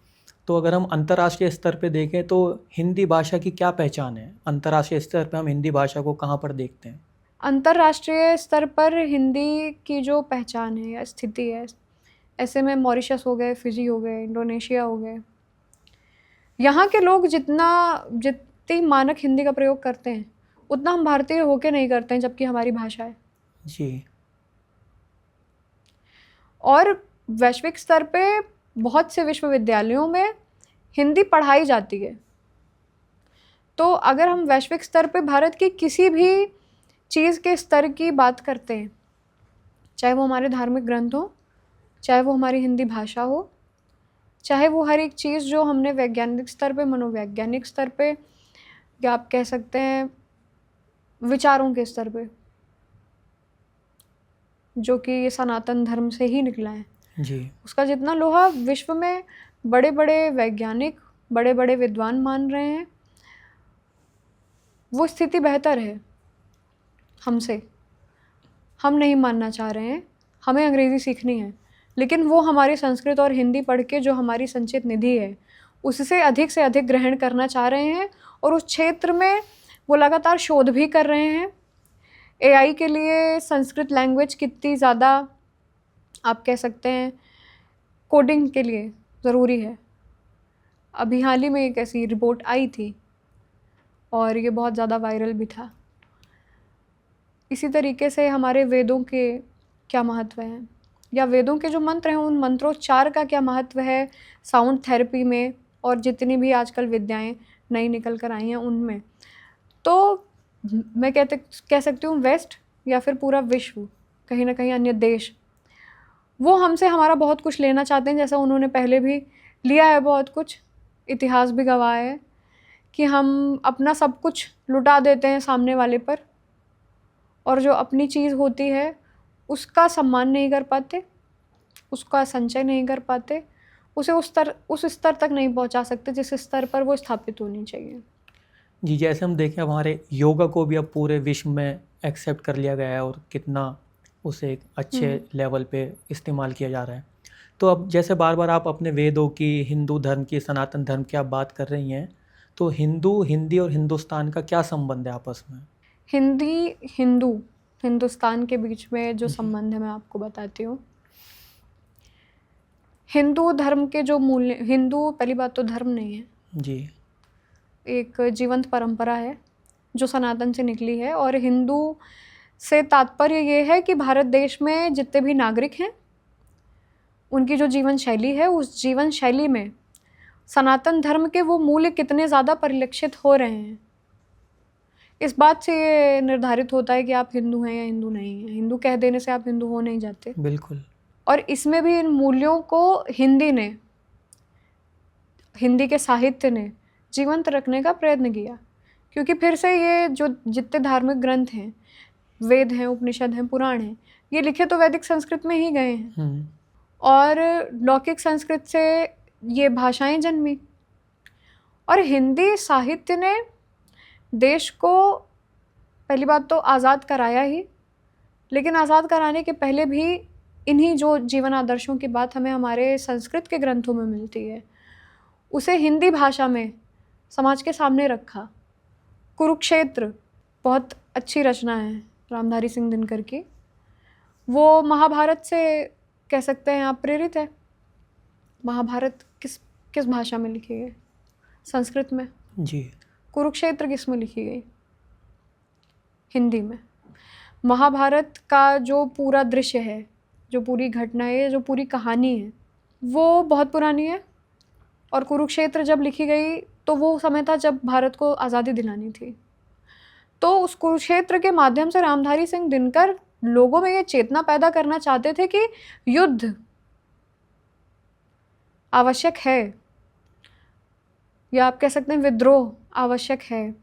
तो अगर हम अंतर्राष्ट्रीय स्तर पे देखें तो हिंदी भाषा की क्या पहचान है? अंतर्राष्ट्रीय स्तर पे हम हिंदी भाषा को कहाँ पर देखते हैं? अंतर्राष्ट्रीय स्तर पर हिंदी की जो पहचान है या स्थिति है, ऐसे में मॉरिशस हो गए, फिजी हो गए, इंडोनेशिया हो गए, यहाँ के लोग जितनी मानक हिंदी का प्रयोग करते हैं उतना हम भारतीय होके नहीं करते हैं, जबकि हमारी भाषा है। जी। और वैश्विक स्तर पे बहुत से विश्वविद्यालयों में हिंदी पढ़ाई जाती है। तो अगर हम वैश्विक स्तर पे भारत की किसी भी चीज़ के स्तर की बात करते हैं, चाहे वो हमारे धार्मिक ग्रंथ हो, चाहे वो हमारी हिंदी भाषा हो, चाहे वो हर एक चीज़ जो हमने वैज्ञानिक स्तर पे, मनोवैज्ञानिक स्तर पे, या आप कह सकते हैं विचारों के स्तर पे, जो कि ये सनातन धर्म से ही निकला है, जी। उसका जितना लोहा विश्व में बड़े बड़े वैज्ञानिक, बड़े बड़े विद्वान मान रहे हैं, वो स्थिति बेहतर है हमसे। हम नहीं मानना चाह रहे हैं, हमें अंग्रेज़ी सीखनी है, लेकिन वो हमारी संस्कृत और हिंदी पढ़ के जो हमारी संचित निधि है उससे अधिक से अधिक ग्रहण करना चाह रहे हैं, और उस क्षेत्र में वो लगातार शोध भी कर रहे हैं। एआई के लिए संस्कृत लैंग्वेज कितनी ज़्यादा, आप कह सकते हैं, कोडिंग के लिए ज़रूरी है। अभी हाल ही में एक ऐसी रिपोर्ट आई थी और ये बहुत ज़्यादा वायरल भी था। इसी तरीके से हमारे वेदों के क्या महत्व हैं, या वेदों के जो मंत्र हैं उन मंत्रोच्चार का क्या महत्व है साउंड थेरेपी में, और जितनी भी आजकल विद्याएं नई निकल कर आई हैं उनमें। तो मैं कह सकती हूँ वेस्ट या फिर पूरा विश्व, कहीं ना कहीं अन्य देश, वो हमसे हमारा बहुत कुछ लेना चाहते हैं, जैसा उन्होंने पहले भी लिया है बहुत कुछ। इतिहास भी गवाह है कि हम अपना सब कुछ लुटा देते हैं सामने वाले पर, और जो अपनी चीज़ होती है उसका सम्मान नहीं कर पाते, उसका संचय नहीं कर पाते, उसे उस स्तर तक नहीं पहुंचा सकते जिस स्तर पर वो स्थापित होनी चाहिए। जी, जैसे हम देखें अब हमारे योगा को भी अब पूरे विश्व में एक्सेप्ट कर लिया गया है और कितना उसे एक अच्छे लेवल पे इस्तेमाल किया जा रहा है। तो अब जैसे बार बार आप अपने वेदों की, हिंदू धर्म की, सनातन धर्म की आप बात कर रही हैं, तो हिंदी और हिंदुस्तान का क्या संबंध है आपस में? हिंदुस्तान के बीच में जो संबंध है मैं आपको बताती हूँ। हिंदू धर्म के जो मूल्य, हिंदू पहली बात तो धर्म नहीं है जी, एक जीवंत परंपरा है जो सनातन से निकली है। और हिंदू से तात्पर्य ये है कि भारत देश में जितने भी नागरिक हैं उनकी जो जीवन शैली है, उस जीवन शैली में सनातन धर्म के वो मूल्य कितने ज़्यादा परिलक्षित हो रहे हैं, इस बात से ये निर्धारित होता है कि आप हिंदू हैं या हिंदू नहीं हैं। हिंदू कह देने से आप हिंदू हो नहीं जाते। बिल्कुल। और इसमें भी इन मूल्यों को हिंदी के साहित्य ने जीवंत रखने का प्रयत्न किया, क्योंकि फिर से ये जो जितने धार्मिक ग्रंथ हैं, वेद हैं, उपनिषद हैं, पुराण हैं, ये लिखे तो वैदिक संस्कृत में ही गए हैं, और लौकिक संस्कृत से ये भाषाएं जन्मी। और हिंदी साहित्य ने देश को पहली बात तो आज़ाद कराया ही, लेकिन आज़ाद कराने के पहले भी इन्हीं जो जीवन आदर्शों की बात हमें हमारे संस्कृत के ग्रंथों में मिलती है, उसे हिंदी भाषा में समाज के सामने रखा। कुरुक्षेत्र बहुत अच्छी रचना है रामधारी सिंह दिनकर की, वो महाभारत से कह सकते हैं आप प्रेरित है। महाभारत किस भाषा में लिखी गई? संस्कृत में। जी। कुरुक्षेत्र किस में लिखी गई? हिंदी में। महाभारत का जो पूरा दृश्य है, जो पूरी घटना है, जो पूरी कहानी है, वो बहुत पुरानी है। और कुरुक्षेत्र जब लिखी गई तो वो समय था जब भारत को आज़ादी दिलानी थी। तो उस कुरुक्षेत्र के माध्यम से रामधारी सिंह दिनकर लोगों में ये चेतना पैदा करना चाहते थे कि युद्ध आवश्यक है, या आप कह सकते हैं विद्रोह आवश्यक है,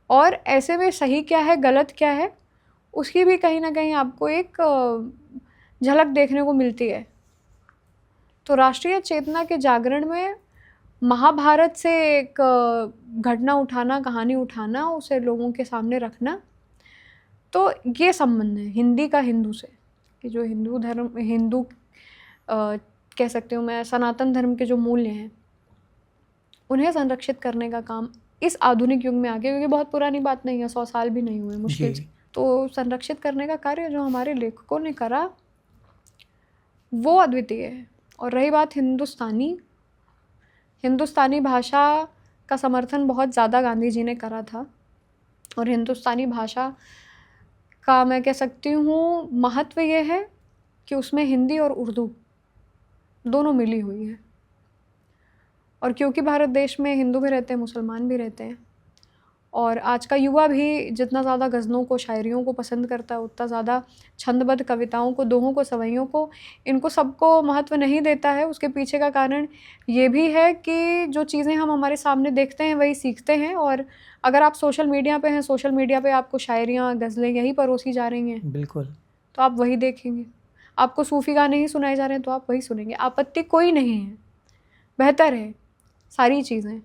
और ऐसे में सही क्या है, गलत क्या है, उसकी भी कहीं ना कहीं आपको एक झलक देखने को मिलती है। तो राष्ट्रीय चेतना के जागरण में महाभारत से एक घटना उठाना, कहानी उठाना, उसे लोगों के सामने रखना, तो ये संबंध है हिंदी का हिंदू से, कि जो हिंदू कह सकती हूँ मैं, सनातन धर्म के जो मूल्य हैं उन्हें संरक्षित करने का काम इस आधुनिक युग में आके, क्योंकि बहुत पुरानी बात नहीं है, 100 साल भी नहीं हुए मुश्किल से, तो संरक्षित करने का कार्य जो हमारे लेखकों ने करा, वो अद्वितीय है। और रही बात हिंदुस्तानी भाषा का समर्थन बहुत ज़्यादा गांधी जी ने करा था, और हिंदुस्तानी भाषा का मैं कह सकती हूँ महत्व ये है कि उसमें हिंदी और उर्दू दोनों मिली हुई है। और क्योंकि भारत देश में हिंदू भी रहते हैं, मुसलमान भी रहते हैं, और आज का युवा भी जितना ज़्यादा गज़लों को, शायरियों को पसंद करता है, उतना ज़्यादा छंदबद्ध कविताओं को, दोहों को, सवैयों को, इनको सबको महत्व नहीं देता है। उसके पीछे का कारण ये भी है कि जो चीज़ें हम हमारे सामने देखते हैं वही सीखते हैं। और अगर आप सोशल मीडिया पे हैं, सोशल मीडिया पे आपको शायरियाँ, गज़लें यही परोसी जा रही हैं, बिल्कुल। तो आप वही देखेंगे। आपको सूफ़ी गाने ही सुनाए जा रहे हैं तो आप वही सुनेंगे। आपत्ति कोई नहीं है, बेहतर है सारी चीज़ें।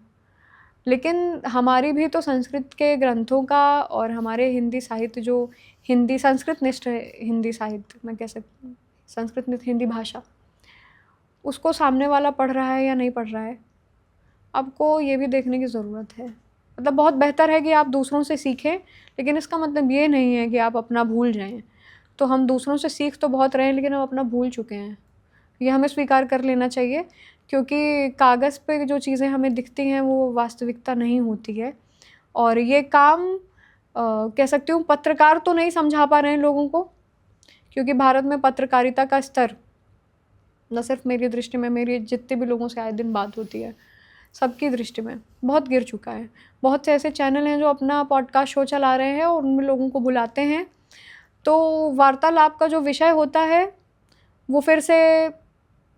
लेकिन हमारी भी तो संस्कृत के ग्रंथों का और हमारे हिंदी साहित्य, जो हिंदी संस्कृतनिष्ठ हिंदी साहित्य मैं कह सकती हूँ, संस्कृतनिष्ठ हिंदी भाषा, उसको सामने वाला पढ़ रहा है या नहीं पढ़ रहा है, आपको ये भी देखने की ज़रूरत है। मतलब बहुत बेहतर है कि आप दूसरों से सीखें, लेकिन इसका मतलब ये नहीं है कि आप अपना भूल जाएं। तो हम दूसरों से सीख तो बहुत रहे हैं, लेकिन हम अपना भूल चुके हैं। ये हमें स्वीकार कर लेना चाहिए, क्योंकि कागज़ पे जो चीज़ें हमें दिखती हैं वो वास्तविकता नहीं होती है। और ये काम कह सकती हूँ पत्रकार तो नहीं समझा पा रहे हैं लोगों को, क्योंकि भारत में पत्रकारिता का स्तर, न सिर्फ मेरी दृष्टि में, मेरी जितने भी लोगों से आए दिन बात होती है, सबकी दृष्टि में बहुत गिर चुका है। बहुत से ऐसे चैनल हैं जो अपना पॉडकास्ट शो चला रहे हैं और उनमें लोगों को बुलाते हैं, तो वार्तालाप का जो विषय होता है वो फिर से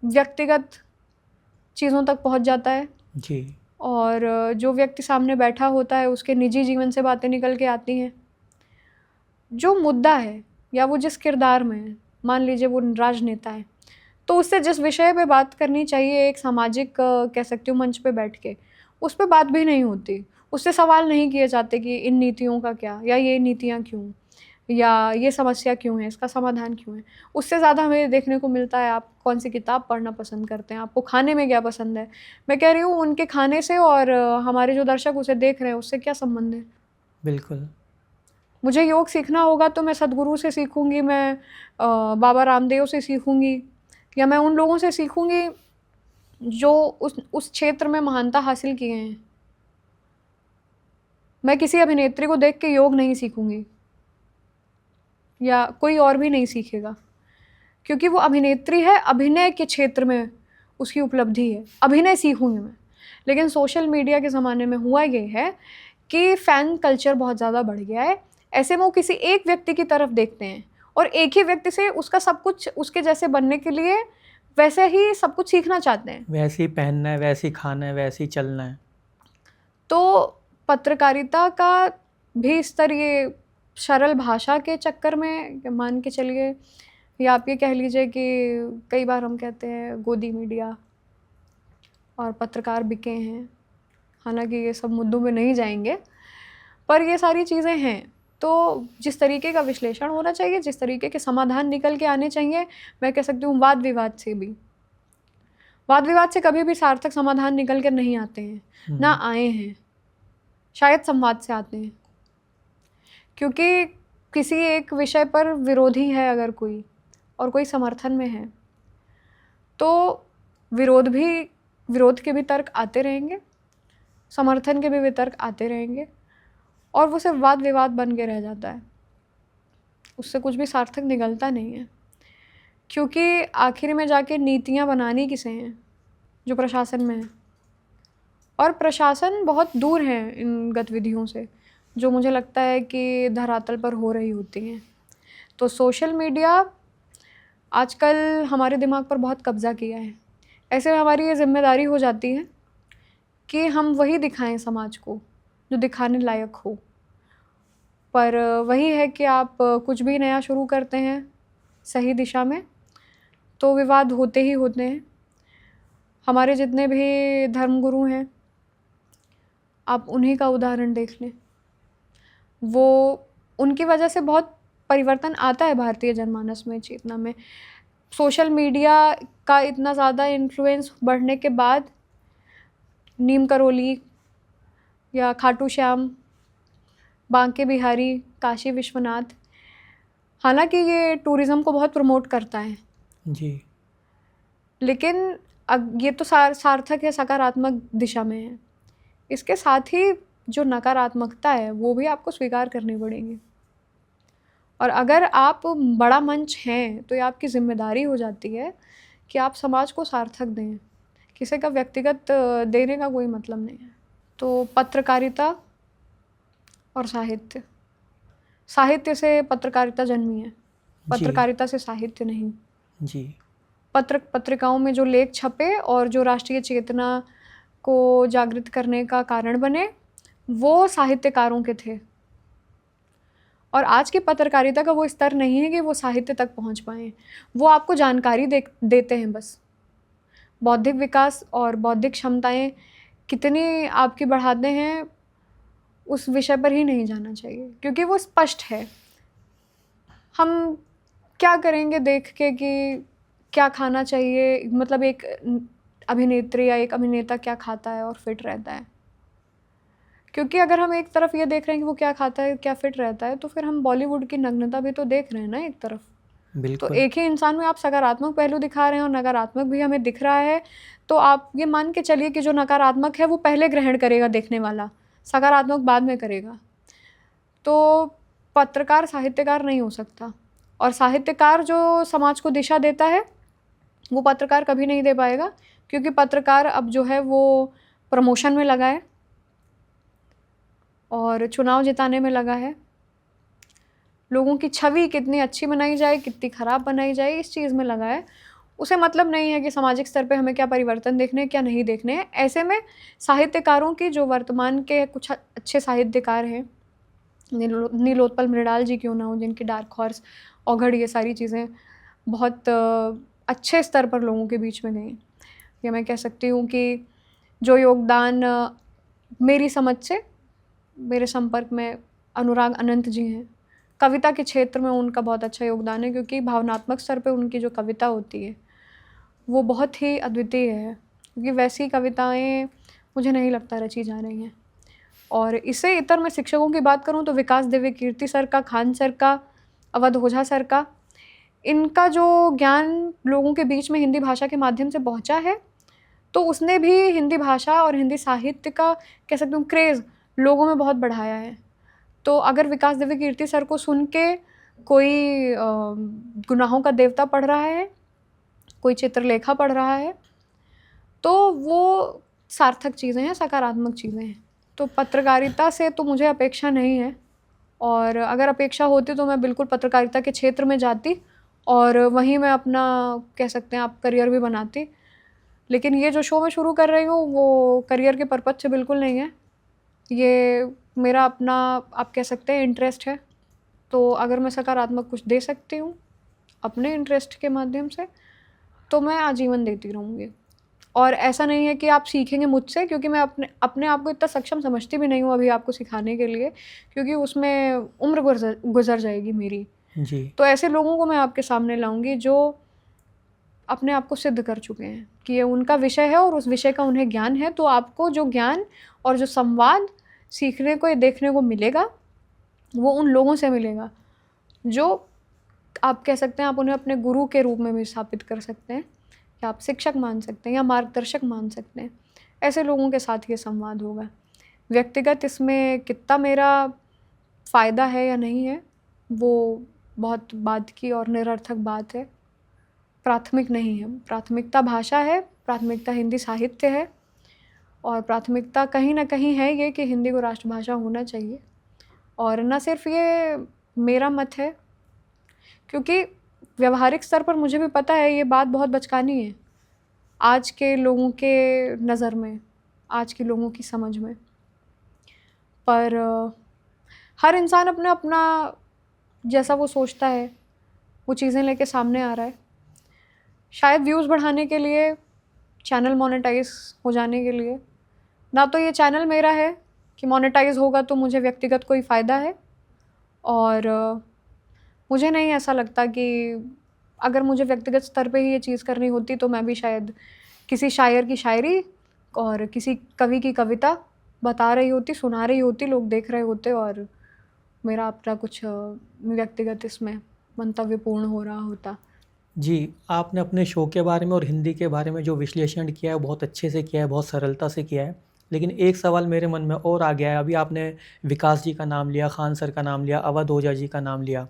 व्यक्तिगत चीज़ों तक पहुंच जाता है जी। और जो व्यक्ति सामने बैठा होता है उसके निजी जीवन से बातें निकल के आती हैं। जो मुद्दा है या वो जिस किरदार में है, मान लीजिए वो राजनेता है, तो उससे जिस विषय पे बात करनी चाहिए एक सामाजिक कह सकती हूँ मंच पे बैठ के, उस पे बात भी नहीं होती। उससे सवाल नहीं किए जाते कि इन नीतियों का क्या, या ये नीतियाँ क्यों, या ये समस्या क्यों है, इसका समाधान क्यों है। उससे ज़्यादा हमें देखने को मिलता है आप कौन सी किताब पढ़ना पसंद करते हैं, आपको खाने में क्या पसंद है। मैं कह रही हूँ उनके खाने से और हमारे जो दर्शक उसे देख रहे हैं उससे क्या संबंध है। बिल्कुल। मुझे योग सीखना होगा तो मैं सद्गुरु से सीखूंगी, मैं बाबा रामदेव से सीखूंगी, या मैं उन लोगों से सीखूंगी जो उस क्षेत्र में महानता हासिल किए हैं। मैं किसी अभिनेत्री को देख के योग नहीं सीखूंगी, या कोई और भी नहीं सीखेगा, क्योंकि वो अभिनेत्री है, अभिनय के क्षेत्र में उसकी उपलब्धि है, अभिनय सीखूंगी मैं। लेकिन सोशल मीडिया के ज़माने में हुआ ये है कि फ़ैन कल्चर बहुत ज़्यादा बढ़ गया है। ऐसे में वो किसी एक व्यक्ति की तरफ देखते हैं और एक ही व्यक्ति से उसका सब कुछ, उसके जैसे बनने के लिए वैसे ही सब कुछ सीखना चाहते हैं। वैसे ही पहनना है, वैसे ही खाना है, वैसे ही चलना है। तो पत्रकारिता का भी स्तर ये सरल भाषा के चक्कर में मान के चलिए, या आप ये कह लीजिए कि कई बार हम कहते हैं गोदी मीडिया और पत्रकार बिके हैं। हालांकि ये सब मुद्दों में नहीं जाएंगे, पर ये सारी चीज़ें हैं। तो जिस तरीके का विश्लेषण होना चाहिए, जिस तरीके के समाधान निकल के आने चाहिए, मैं कह सकती हूँ वाद विवाद से कभी भी सार्थक समाधान निकल कर नहीं आते हैं, ना आए हैं। शायद संवाद से आते हैं, क्योंकि किसी एक विषय पर विरोधी है अगर कोई और कोई समर्थन में है, तो विरोध के भी तर्क आते रहेंगे, समर्थन के भी वितर्क आते रहेंगे, और वो सिर्फ वाद विवाद बन के रह जाता है। उससे कुछ भी सार्थक निकलता नहीं है, क्योंकि आखिर में जाके नीतियाँ बनानी किसे हैं, जो प्रशासन में है। और प्रशासन बहुत दूर है इन गतिविधियों से, जो मुझे लगता है कि धरातल पर हो रही होती हैं। तो सोशल मीडिया आजकल हमारे दिमाग पर बहुत कब्ज़ा किया है। ऐसे में हमारी ये जिम्मेदारी हो जाती है कि हम वही दिखाएं समाज को जो दिखाने लायक हो। पर वही है कि आप कुछ भी नया शुरू करते हैं सही दिशा में तो विवाद होते ही होते हैं। हमारे जितने भी धर्मगुरु हैं, आप उन्हीं का उदाहरण देख लें। वो उनकी वजह से बहुत परिवर्तन आता है भारतीय जनमानस में, चेतना में। सोशल मीडिया का इतना ज़्यादा इन्फ्लुएंस बढ़ने के बाद नीम करौली या खाटू श्याम, बांके बिहारी, काशी विश्वनाथ, हालांकि ये टूरिज़्म को बहुत प्रमोट करता है जी, लेकिन ये तो सार्थक है, सकारात्मक दिशा में है। इसके साथ ही जो नकारात्मकता है वो भी आपको स्वीकार करनी पड़ेगी। और अगर आप बड़ा मंच हैं तो ये आपकी जिम्मेदारी हो जाती है कि आप समाज को सार्थक दें। किसी का व्यक्तिगत देने का कोई मतलब नहीं है। तो पत्रकारिता और साहित्य, साहित्य से पत्रकारिता जन्मी है, पत्रकारिता से साहित्य नहीं। जी। पत्रिकाओं में जो लेख छपे और जो राष्ट्रीय चेतना को जागृत करने का कारण बने, वो साहित्यकारों के थे। और आज की पत्रकारिता का वो स्तर नहीं है कि वो साहित्य तक पहुंच पाएँ। वो आपको जानकारी देते हैं बस। बौद्धिक विकास और बौद्धिक क्षमताएं कितनी आपकी बढ़ाते हैं, उस विषय पर ही नहीं जाना चाहिए, क्योंकि वो स्पष्ट है। हम क्या करेंगे देख के कि क्या खाना चाहिए, मतलब एक अभिनेत्री या एक अभिनेता क्या खाता है और फिट रहता है। क्योंकि अगर हम एक तरफ ये देख रहे हैं कि वो क्या खाता है, क्या फिट रहता है, तो फिर हम बॉलीवुड की नग्नता भी तो देख रहे हैं ना एक तरफ। तो बिल्कुल। एक ही इंसान में आप सकारात्मक पहलू दिखा रहे हैं और नकारात्मक भी हमें दिख रहा है, तो आप ये मान के चलिए कि जो नकारात्मक है वो पहले ग्रहण करेगा देखने वाला, सकारात्मक बाद में करेगा। तो पत्रकार साहित्यकार नहीं हो सकता, और साहित्यकार जो समाज को दिशा देता है वो पत्रकार कभी नहीं दे पाएगा, क्योंकि पत्रकार अब जो है वो प्रमोशन में लगा है और चुनाव जिताने में लगा है। लोगों की छवि कितनी अच्छी बनाई जाए, कितनी ख़राब बनाई जाए, इस चीज़ में लगा है। उसे मतलब नहीं है कि सामाजिक स्तर पे हमें क्या परिवर्तन देखने हैं, क्या नहीं देखने हैं। ऐसे में साहित्यकारों की, जो वर्तमान के कुछ अच्छे साहित्यकार हैं, नीलोत्पल मृणाल जी क्यों ना हो, जिनकी डार्क हॉर्स, औघड़, ये सारी चीज़ें बहुत अच्छे स्तर पर लोगों के बीच में गई। या मैं कह सकती हूँ कि जो योगदान मेरी समझ से, मेरे संपर्क में अनुराग अनंत जी हैं, कविता के क्षेत्र में उनका बहुत अच्छा योगदान है, क्योंकि भावनात्मक स्तर पे उनकी जो कविता होती है वो बहुत ही अद्वितीय है, क्योंकि वैसी कविताएं मुझे नहीं लगता रची जा रही हैं। और इससे इतर मैं शिक्षकों की बात करूं तो विकास दिव्य कीर्ति सर का, खान सर का, अवध ओझा सर का, इनका जो ज्ञान लोगों के बीच में हिंदी भाषा के माध्यम से पहुंचा है, तो उसने भी हिंदी भाषा और हिंदी साहित्य का, कह सकती हूँ, क्रेज़ लोगों में बहुत बढ़ाया है। तो अगर विकास दिव्य कीर्ति सर को सुन के कोई गुनाहों का देवता पढ़ रहा है, कोई चित्रलेखा पढ़ रहा है, तो वो सार्थक चीज़ें हैं, सकारात्मक चीज़ें हैं। तो पत्रकारिता से तो मुझे अपेक्षा नहीं है, और अगर अपेक्षा होती तो मैं बिल्कुल पत्रकारिता के क्षेत्र में जाती और वहीं मैं अपना, कह सकते हैं आप, करियर भी बनाती। लेकिन ये जो शो मैं शुरू कर रही हूँ वो करियर के पर्पज़ से बिल्कुल नहीं है। ये मेरा अपना, आप कह सकते हैं, इंटरेस्ट है। तो अगर मैं सकारात्मक कुछ दे सकती हूँ अपने इंटरेस्ट के माध्यम से, तो मैं आजीवन देती रहूँगी। और ऐसा नहीं है कि आप सीखेंगे मुझसे, क्योंकि मैं अपने आप को इतना सक्षम समझती भी नहीं हूँ अभी आपको सिखाने के लिए, क्योंकि उसमें उम्र गुजर जाएगी मेरी। जी। तो ऐसे लोगों को मैं आपके सामने लाऊंगी जो अपने आप को सिद्ध कर चुके हैं कि ये उनका विषय है और उस विषय का उन्हें ज्ञान है। तो आपको जो ज्ञान और जो संवाद सीखने को या देखने को मिलेगा, वो उन लोगों से मिलेगा जो, आप कह सकते हैं, आप उन्हें अपने गुरु के रूप में भी स्थापित कर सकते हैं, या आप शिक्षक मान सकते हैं, या मार्गदर्शक मान सकते हैं। ऐसे लोगों के साथ ये संवाद होगा। व्यक्तिगत इसमें कितना मेरा फ़ायदा है या नहीं है, वो बहुत बाद की और निरर्थक बात है, प्राथमिक नहीं है। प्राथमिकता भाषा है, प्राथमिकता हिंदी साहित्य है, और प्राथमिकता कहीं ना कहीं है ये कि हिंदी को राष्ट्रभाषा होना चाहिए। और न सिर्फ ये मेरा मत है, क्योंकि व्यवहारिक स्तर पर मुझे भी पता है ये बात बहुत बचकानी है आज के लोगों के नज़र में, आज के लोगों की समझ में। पर हर इंसान अपना अपना, जैसा वो सोचता है वो चीज़ें लेके सामने आ रहा है। शायद व्यूज़ बढ़ाने के लिए, चैनल मोनेटाइज हो जाने के लिए। ना तो ये चैनल मेरा है कि मोनेटाइज होगा तो मुझे व्यक्तिगत कोई फ़ायदा है, और मुझे नहीं ऐसा लगता कि अगर मुझे व्यक्तिगत स्तर पे ही ये चीज़ करनी होती तो मैं भी शायद किसी शायर की शायरी और किसी कवि की कविता बता रही होती, सुना रही होती, लोग देख रहे होते, और मेरा अपना कुछ व्यक्तिगत इसमें मंतव्य पूर्ण हो रहा होता। जी, आपने अपने शो के बारे में और हिंदी के बारे में जो विश्लेषण किया है, वो बहुत अच्छे से किया है, बहुत सरलता से किया है। लेकिन एक सवाल मेरे मन में और आ गया है, अभी आपने विकास जी का नाम लिया, खान सर का नाम लिया, अवध ओझा जी का नाम लिया।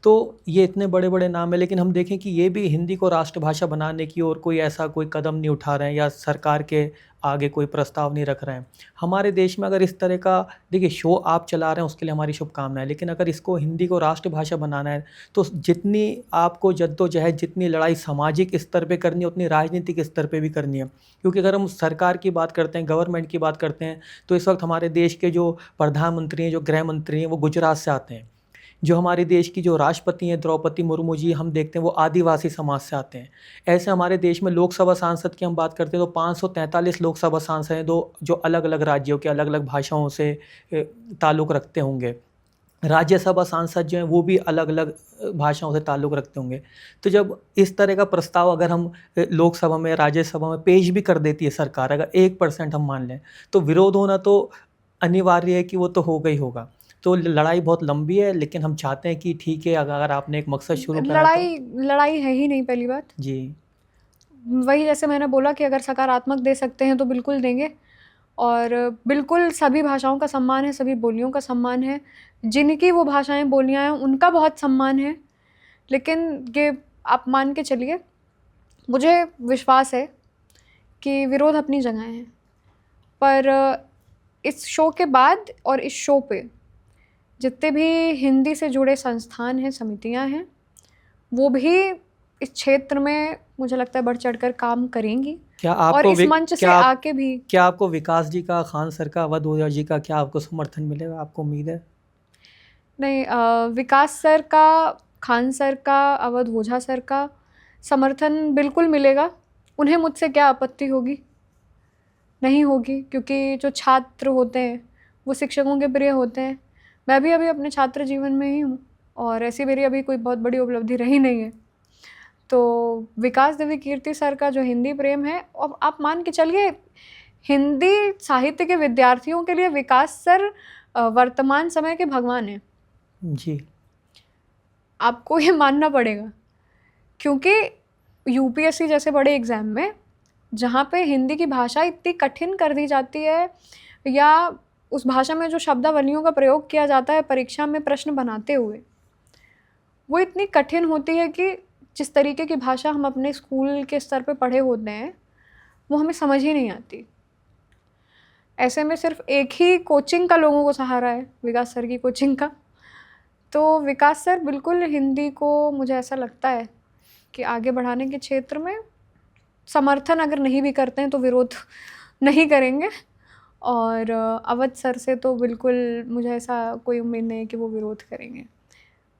तो ये इतने बड़े-बड़े नाम हैं, लेकिन हम देखें कि ये भी हिंदी को राष्ट्रभाषा बनाने की ओर कोई ऐसा कोई कदम नहीं उठा रहे हैं या सरकार के आगे कोई प्रस्ताव नहीं रख रहे हैं। हमारे देश में अगर इस तरह का देखिए शो आप चला रहे हैं उसके लिए हमारी शुभकामनाएँ, लेकिन अगर इसको हिंदी को राष्ट्रभाषा बनाना है, तो जितनी आपको जद्दोजहद, जितनी लड़ाई सामाजिक स्तर पे करनी है, उतनी राजनीतिक स्तर पे भी करनी है। क्योंकि अगर हम सरकार की बात करते हैं, गवर्नमेंट की बात करते हैं, तो इस वक़्त हमारे देश के जो प्रधानमंत्री हैं, जो गृह मंत्री हैं, वो गुजरात से आते हैं। जो हमारे देश की जो राष्ट्रपति हैं द्रौपदी मुर्मू जी, हम देखते हैं वो आदिवासी समाज से आते हैं। ऐसे हमारे देश में लोकसभा सांसद की हम बात करते हैं तो 543 लोकसभा सांसद हैं जो अलग-अलग राज्यों के अलग-अलग भाषाओं से ताल्लुक़ रखते होंगे। राज्यसभा सांसद जो हैं वो भी अलग-अलग भाषाओं से ताल्लुक़ रखते होंगे। तो जब इस तरह का प्रस्ताव अगर हम लोकसभा में, राज्यसभा में पेश भी कर देती है सरकार, अगर 1% हम मान लें, तो विरोध होना तो अनिवार्य है कि वो तो होगा ही होगा। तो लड़ाई बहुत लंबी है, लेकिन हम चाहते हैं कि ठीक है, अगर आपने एक मकसद शुरू करा तो लड़ाई है ही नहीं पहली बात। जी, वही जैसे मैंने बोला कि अगर सकारात्मक दे सकते हैं तो बिल्कुल देंगे और बिल्कुल सभी भाषाओं का सम्मान है, सभी बोलियों का सम्मान है। जिनकी वो भाषाएँ, बोलियाँ हैं, उनका बहुत सम्मान है। लेकिन ये आप मान के चलिए, मुझे विश्वास है कि विरोध अपनी जगह है। पर इस शो के बाद और इस शो पे जितने भी हिंदी से जुड़े संस्थान हैं, समितियाँ हैं, वो भी इस क्षेत्र में मुझे लगता है बढ़-चढ़ कर काम करेंगी क्या और आपको इस मंच से आके भी क्या आपको विकास जी का, खान सर का, अवध ओझा जी का क्या आपको समर्थन मिलेगा? आपको उम्मीद है? नहीं विकास सर का, खान सर का, अवध ओझा सर का समर्थन बिल्कुल मिलेगा। उन्हें मुझसे क्या आपत्ति होगी? नहीं होगी, क्योंकि जो छात्र होते हैं, वो शिक्षकों के प्रिय होते हैं। मैं भी अभी अपने छात्र जीवन में ही हूँ और ऐसी मेरी अभी कोई बहुत बड़ी उपलब्धि रही नहीं है। तो विकास देवी कीर्ति सर का जो हिंदी प्रेम है, अब आप मान के चलिए, हिंदी साहित्य के विद्यार्थियों के लिए विकास सर वर्तमान समय के भगवान हैं। जी, आपको ये मानना पड़ेगा, क्योंकि यूपीएससी जैसे बड़े एग्ज़ाम में जहाँ पे हिंदी की भाषा इतनी कठिन कर दी जाती है या उस भाषा में जो शब्दावलियों का प्रयोग किया जाता है परीक्षा में प्रश्न बनाते हुए, वो इतनी कठिन होती है कि जिस तरीके की भाषा हम अपने स्कूल के स्तर पे पढ़े होते हैं, वो हमें समझ ही नहीं आती। ऐसे में सिर्फ एक ही कोचिंग का लोगों को सहारा है, विकास सर की कोचिंग का। तो विकास सर बिल्कुल हिंदी को, मुझे ऐसा लगता है कि आगे बढ़ाने के क्षेत्र में समर्थन अगर नहीं भी करते हैं तो विरोध नहीं करेंगे और अवध सर से तो बिल्कुल मुझे ऐसा कोई उम्मीद नहीं है कि वो विरोध करेंगे।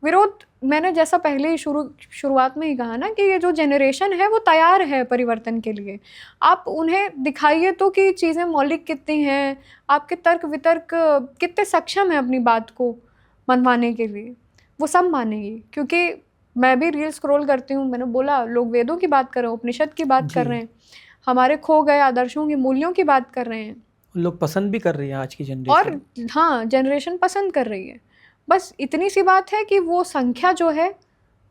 विरोध, मैंने जैसा पहले ही शुरुआत में ही कहा ना कि ये जो जनरेशन है वो तैयार है परिवर्तन के लिए। आप उन्हें दिखाइए तो कि चीज़ें मौलिक कितनी हैं, आपके तर्क वितर्क कितने सक्षम हैं अपनी बात को मनवाने के लिए, वो सब मानेगी। क्योंकि मैं भी रील स्क्रॉल करती हूँ, मैंने बोला लोग वेदों की बात कर रहे हैं, उपनिषद की बात कर जी। रहे हैं, हमारे खो गए आदर्शों की, मूल्यों की बात कर रहे हैं लोग पसंद भी कर रही है आज की और जनरेशन। हाँ, जनरेशन पसंद कर रही है। बस इतनी सी बात है कि वो संख्या जो है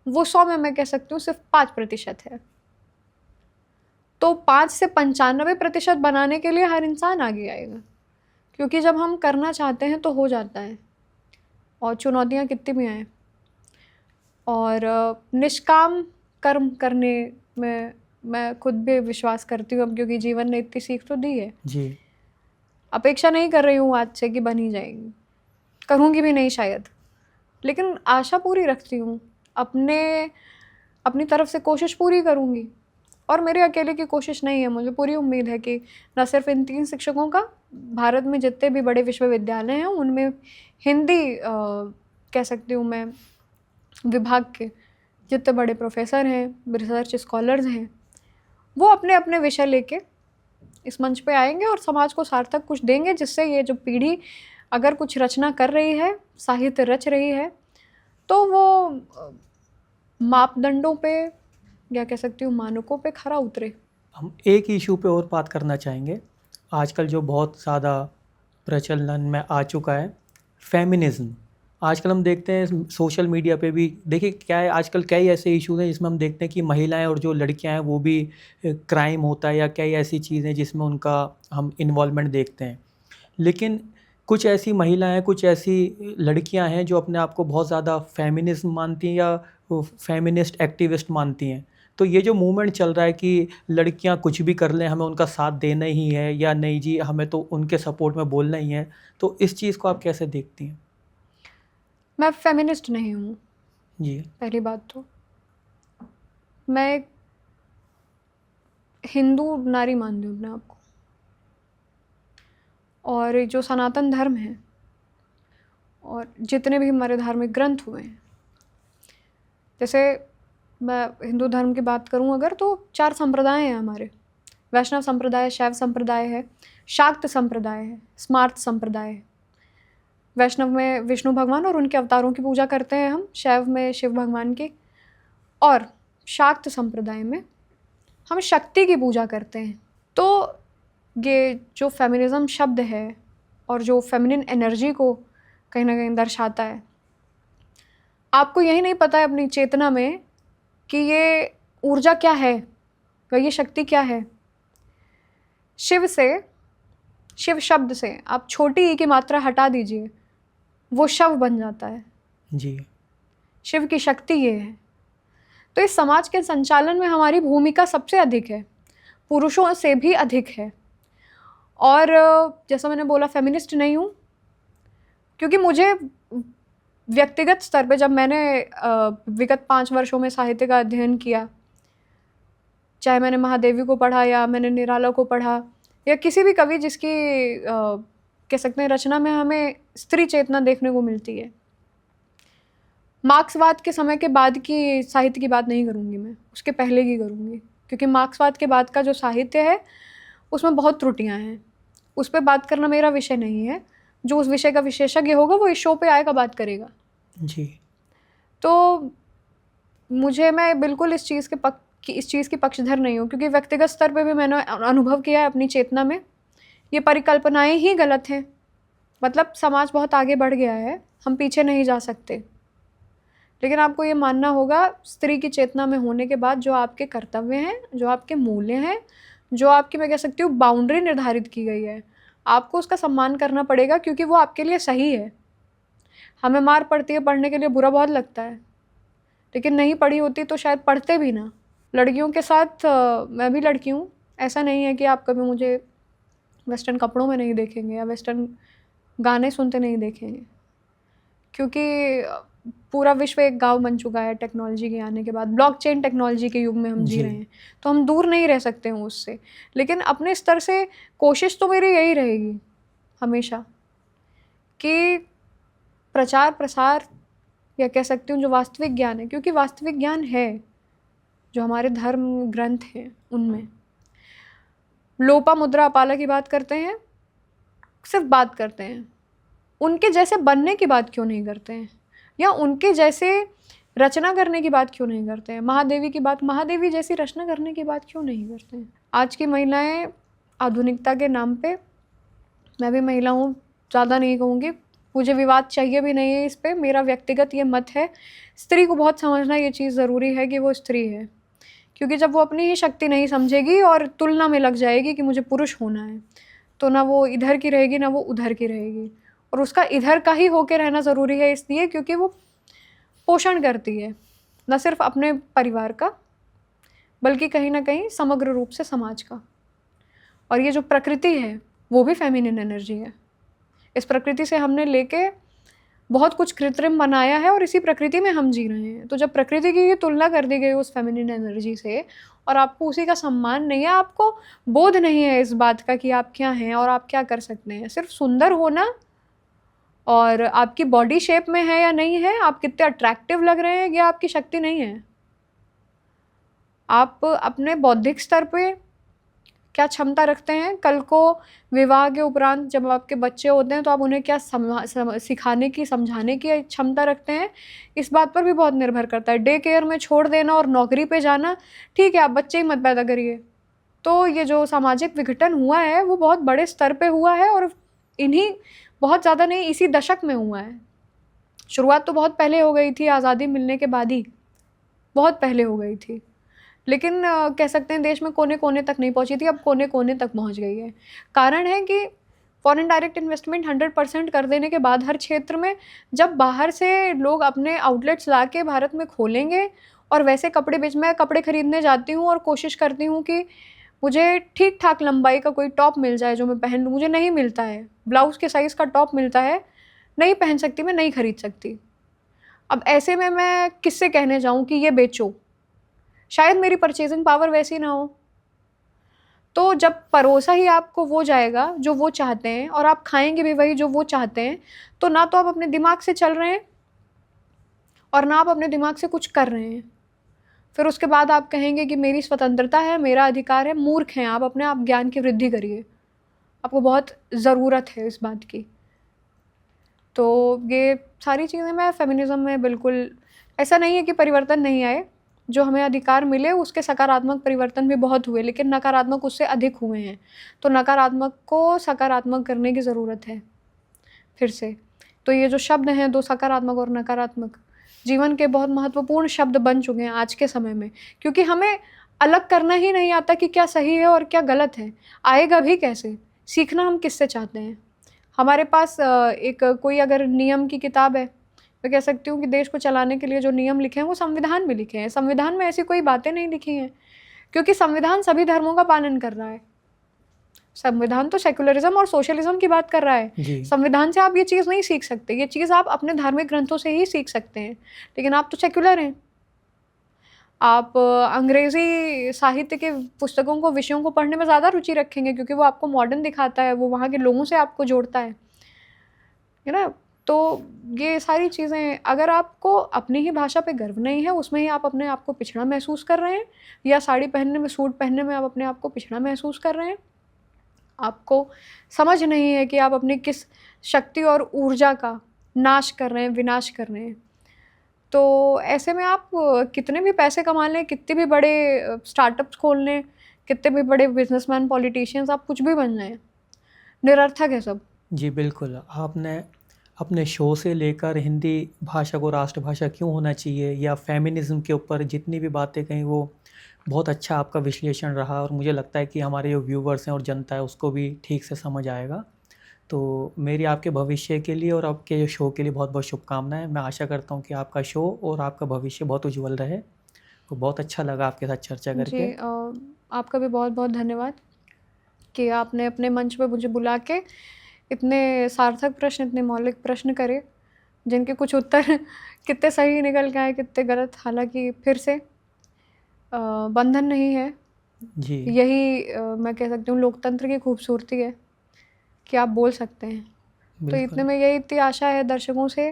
वो 100 में मैं कह सकती हूँ सिर्फ 5% है। तो 5 से 95% बनाने के लिए हर इंसान आगे आएगा, क्योंकि जब हम करना चाहते हैं तो हो जाता है और चुनौतियाँ कितनी भी आएँ। और निष्काम कर्म करने में मैं खुद भी विश्वास करती हूँ अब, क्योंकि जीवन ने इतनी सीख तो दी है। जी, अपेक्षा नहीं कर रही हूँ आज से कि बन ही जाएगी, करूँगी भी नहीं शायद, लेकिन आशा पूरी रखती हूँ, अपनी तरफ से कोशिश पूरी करूँगी। और मेरे अकेले की कोशिश नहीं है, मुझे पूरी उम्मीद है कि न सिर्फ इन 3 शिक्षकों का, भारत में जितने भी बड़े विश्वविद्यालय हैं उनमें हिंदी कह सकती हूँ मैं, विभाग के जितने बड़े प्रोफेसर हैं, रिसर्च स्कॉलर्स हैं, वो अपने अपने विषय लेके इस मंच पे आएंगे और समाज को सार्थक कुछ देंगे, जिससे ये जो पीढ़ी अगर कुछ रचना कर रही है, साहित्य रच रही है, तो वो मापदंडों पे या कह सकती हूँ मानकों पे खरा उतरे। हम एक इशू पे और बात करना चाहेंगे। आजकल जो बहुत ज़्यादा प्रचलन में आ चुका है, फेमिनिज़्म। आजकल हम देखते हैं सोशल मीडिया पे भी, देखिए क्या है, आजकल कई ऐसे इश्यूज हैं जिसमें हम देखते हैं कि महिलाएं और जो लड़कियां हैं वो भी क्राइम होता है या कई ऐसी चीज़ें जिसमें उनका हम इन्वॉल्वमेंट देखते हैं। लेकिन कुछ ऐसी महिलाएं, कुछ ऐसी लड़कियां हैं जो अपने आप को बहुत ज़्यादा फेमिनिज्म मानती हैं या फेमिनिस्ट एक्टिविस्ट मानती हैं। तो ये जो मूवमेंट चल रहा है कि लड़कियां कुछ भी कर लें, हमें उनका साथ देना ही है, या नहीं जी हमें तो उनके सपोर्ट में बोलना ही है, तो इस चीज़ को आप कैसे देखती हैं? मैं फेमिनिस्ट नहीं हूँ, जी। पहली बात तो। मैं एक हिंदू नारी मानती हूँ अपने आप को। और जो सनातन धर्म है और जितने भी हमारे धार्मिक ग्रंथ हुए हैं, जैसे मैं हिंदू धर्म की बात करूं अगर, तो 4 संप्रदाय हैं हमारे। वैष्णव संप्रदाय, शैव संप्रदाय है, शाक्त संप्रदाय है, स्मार्त संप्रदाय है। वैष्णव में विष्णु भगवान और उनके अवतारों की पूजा करते हैं हम, शैव में शिव भगवान की, और शाक्त संप्रदाय में हम शक्ति की पूजा करते हैं। तो ये जो फेमिनिज्म शब्द है और जो फेमिनिन एनर्जी को कहीं ना कहीं दर्शाता है, आपको यही नहीं पता है अपनी चेतना में कि ये ऊर्जा क्या है या ये शक्ति क्या है। शिव शब्द से आप छोटी ई की मात्रा हटा दीजिए, वो शव बन जाता है। जी। शिव की शक्ति ये है। तो इस समाज के संचालन में हमारी भूमिका सबसे अधिक है, पुरुषों से भी अधिक है। और जैसा मैंने बोला, फेमिनिस्ट नहीं हूँ, क्योंकि मुझे व्यक्तिगत स्तर पे, जब मैंने विगत 5 वर्षों में साहित्य का अध्ययन किया, चाहे मैंने महादेवी को पढ़ा या मैंने निराला को पढ़ा या किसी भी कवि जिसकी कह सकते हैं रचना में हमें स्त्री चेतना देखने को मिलती है। मार्क्सवाद के समय के बाद की साहित्य की बात नहीं करूँगी मैं, उसके पहले की करूँगी, क्योंकि मार्क्सवाद के बाद का जो साहित्य है उसमें बहुत त्रुटियां हैं। उस पर बात करना मेरा विषय नहीं है। जो उस विषय का विशेषज्ञ होगा वो इस शो पे आएगा, बात करेगा। जी। तो मैं बिल्कुल इस चीज़ की पक्षधर नहीं हूँ, क्योंकि व्यक्तिगत स्तर पे भी मैंने अनुभव किया है अपनी चेतना में, ये परिकल्पनाएं ही गलत हैं। मतलब समाज बहुत आगे बढ़ गया है, हम पीछे नहीं जा सकते। लेकिन आपको ये मानना होगा, स्त्री की चेतना में होने के बाद जो आपके कर्तव्य हैं, जो आपके मूल्य हैं, जो आपकी, मैं कह सकती हूँ, बाउंड्री निर्धारित की गई है, आपको उसका सम्मान करना पड़ेगा, क्योंकि वो आपके लिए सही है। हमें मार पड़ती है पढ़ने के लिए, बुरा बहुत लगता है, लेकिन नहीं पढ़ी होती तो शायद पढ़ते भी ना। लड़कियों के साथ मैं भी लड़की हूँ, ऐसा नहीं है कि आप कभी मुझे वेस्टर्न कपड़ों में नहीं देखेंगे या वेस्टर्न गाने सुनते नहीं देखेंगे, क्योंकि पूरा विश्व एक गांव बन चुका है टेक्नोलॉजी के आने के बाद। ब्लॉकचेन टेक्नोलॉजी के युग में हम जी रहे हैं, तो हम दूर नहीं रह सकते हैं उससे। लेकिन अपने स्तर से कोशिश तो मेरी यही रहेगी हमेशा कि प्रचार प्रसार, या कह सकती हूँ जो वास्तविक ज्ञान है, क्योंकि वास्तविक ज्ञान है जो हमारे धर्म ग्रंथ हैं, उनमें लोपामुद्रा अपाला की बात करते हैं, सिर्फ बात करते हैं, उनके जैसे बनने की बात क्यों नहीं करते हैं, या उनके जैसे रचना करने की बात क्यों नहीं करते हैं। महादेवी जैसी रचना करने की बात क्यों नहीं करते हैं। आज की महिलाएं आधुनिकता के नाम पे, मैं भी महिला हूँ, ज़्यादा नहीं कहूँगी, मुझे विवाद चाहिए भी नहीं है इस पर, मेरा व्यक्तिगत ये मत है, स्त्री को बहुत समझना ये चीज़ ज़रूरी है कि वो स्त्री है। क्योंकि जब वो अपनी ही शक्ति नहीं समझेगी और तुलना में लग जाएगी कि मुझे पुरुष होना है, तो ना वो इधर की रहेगी ना वो उधर की रहेगी। और उसका इधर का ही होके रहना ज़रूरी है, इसलिए क्योंकि वो पोषण करती है न सिर्फ अपने परिवार का, बल्कि कहीं ना कहीं समग्र रूप से समाज का। और ये जो प्रकृति है वो भी फेमिनिन एनर्जी है। इस प्रकृति से हमने लेके बहुत कुछ कृत्रिम बनाया है और इसी प्रकृति में हम जी रहे हैं। तो जब प्रकृति की ये तुलना कर दी गई उस फेमिनिन एनर्जी से, और आपको उसी का सम्मान नहीं है, आपको बोध नहीं है इस बात का कि आप क्या हैं और आप क्या कर सकते हैं, सिर्फ सुंदर होना और आपकी बॉडी शेप में है या नहीं है, आप कितने अट्रैक्टिव लग रहे हैं, ये आपकी शक्ति नहीं है। आप अपने बौद्धिक स्तर पे क्या क्षमता रखते हैं, कल को विवाह के उपरांत जब आपके बच्चे होते हैं तो आप उन्हें क्या सिखाने की, समझाने की क्षमता रखते हैं, इस बात पर भी बहुत निर्भर करता है। डे केयर में छोड़ देना और नौकरी पे जाना, ठीक है आप बच्चे ही मत पैदा करिए। तो ये जो सामाजिक विघटन हुआ है वो बहुत बड़े स्तर पे हुआ है, और इन्हीं बहुत ज़्यादा नहीं, इसी दशक में हुआ है। शुरुआत तो बहुत पहले हो गई थी, आज़ादी मिलने के बाद ही बहुत पहले हो गई थी, लेकिन कह सकते हैं देश में कोने-कोने तक नहीं पहुँची थी, अब कोने-कोने तक पहुँच गई है। कारण है कि फॉरेन डायरेक्ट इन्वेस्टमेंट 100% कर देने के बाद हर क्षेत्र में जब बाहर से लोग अपने आउटलेट्स ला के भारत में खोलेंगे और वैसे कपड़े मैं कपड़े खरीदने जाती हूँ और कोशिश करती हूँ कि मुझे ठीक-ठाक लंबाई का कोई टॉप मिल जाए जो मैं पहन लूँ, मुझे नहीं मिलता है। ब्लाउज़ के साइज़ का टॉप मिलता है, नहीं पहन सकती मैं, नहीं खरीद सकती। अब ऐसे में मैं किससे कहने जाऊँ कि ये बेचो? शायद मेरी परचेज़िंग पावर वैसी ना हो। तो जब परोसा ही आपको वो जाएगा जो वो चाहते हैं और आप खाएँगे भी वही जो वो चाहते हैं, तो ना तो आप अपने दिमाग से चल रहे हैं और ना आप अपने दिमाग से कुछ कर रहे हैं। फिर उसके बाद आप कहेंगे कि मेरी स्वतंत्रता है, मेरा अधिकार है, मूर्ख हैं आप, अपने आप ज्ञान की वृद्धि करिए। आपको बहुत ज़रूरत है इस बात की। तो ये सारी चीज़ें मैं फ़ेमिनिज़्म में बिल्कुल, ऐसा नहीं है कि परिवर्तन नहीं आए, जो हमें अधिकार मिले उसके सकारात्मक परिवर्तन भी बहुत हुए, लेकिन नकारात्मक उससे अधिक हुए हैं। तो नकारात्मक को सकारात्मक करने की ज़रूरत है फिर से। तो ये जो शब्द हैं 2 सकारात्मक और नकारात्मक, जीवन के बहुत महत्वपूर्ण शब्द बन चुके हैं आज के समय में, क्योंकि हमें अलग करना ही नहीं आता कि क्या सही है और क्या गलत है। आएगा भी कैसे? सीखना हम किससे चाहते हैं? हमारे पास एक कोई अगर नियम की किताब है, मैं कह सकती हूँ कि देश को चलाने के लिए जो नियम लिखे हैं वो संविधान में लिखे हैं। संविधान में ऐसी कोई बातें नहीं लिखी हैं, क्योंकि संविधान सभी धर्मों का पालन कर रहा है। संविधान तो सेक्युलरिज्म और सोशलिज्म की बात कर रहा है। जी। संविधान से आप ये चीज़ नहीं सीख सकते, ये चीज़ आप अपने धार्मिक ग्रंथों से ही सीख सकते हैं, लेकिन आप तो सेक्युलर हैं। आप अंग्रेज़ी साहित्य के पुस्तकों को, विषयों को पढ़ने में ज़्यादा रुचि रखेंगे, क्योंकि वो आपको मॉडर्न दिखाता है, वो वहाँ के लोगों से आपको जोड़ता है ना? तो ये सारी चीज़ें, अगर आपको अपनी ही भाषा पे गर्व नहीं है, उसमें ही आप अपने आप को पिछड़ा महसूस कर रहे हैं, या साड़ी पहनने में, सूट पहनने में आप अपने आप को पिछड़ा महसूस कर रहे हैं, आपको समझ नहीं है कि आप अपनी किस शक्ति और ऊर्जा का नाश कर रहे हैं, विनाश कर रहे हैं। तो ऐसे में आप कितने भी पैसे कमा लें, कितने भी बड़े स्टार्टअप्स खोल लें, कितने भी बड़े बिज़नेसमैन, पॉलिटिशियंस, आप कुछ भी बन जाएँ, निरर्थक है सब। जी, बिल्कुल। आपने अपने शो से लेकर हिंदी भाषा को राष्ट्रभाषा क्यों होना चाहिए या फ़ेमिनिज़्म के ऊपर जितनी भी बातें कहीं, वो बहुत अच्छा आपका विश्लेषण रहा और मुझे लगता है कि हमारे जो व्यूवर्स हैं और जनता है उसको भी ठीक से समझ आएगा। तो मेरी आपके भविष्य के लिए और आपके जो शो के लिए बहुत-बहुत शुभकामनाएँ। मैं आशा करता हूँ कि आपका शो और आपका भविष्य बहुत उज्ज्वल रहे। तो बहुत अच्छा लगा आपके साथ चर्चा जी, करके। आपका भी बहुत-बहुत धन्यवाद कि आपने अपने मंच पे मुझे बुला के इतने सार्थक प्रश्न, इतने मौलिक प्रश्न करे, जिनके कुछ उत्तर कितने सही निकल के आए, कितने गलत। हालाँकि फिर से बंधन नहीं है। जी, यही मैं कह सकती हूँ लोकतंत्र की खूबसूरती है कि आप बोल सकते हैं। तो इतने बिल्कुल। में यही इतनी आशा है दर्शकों से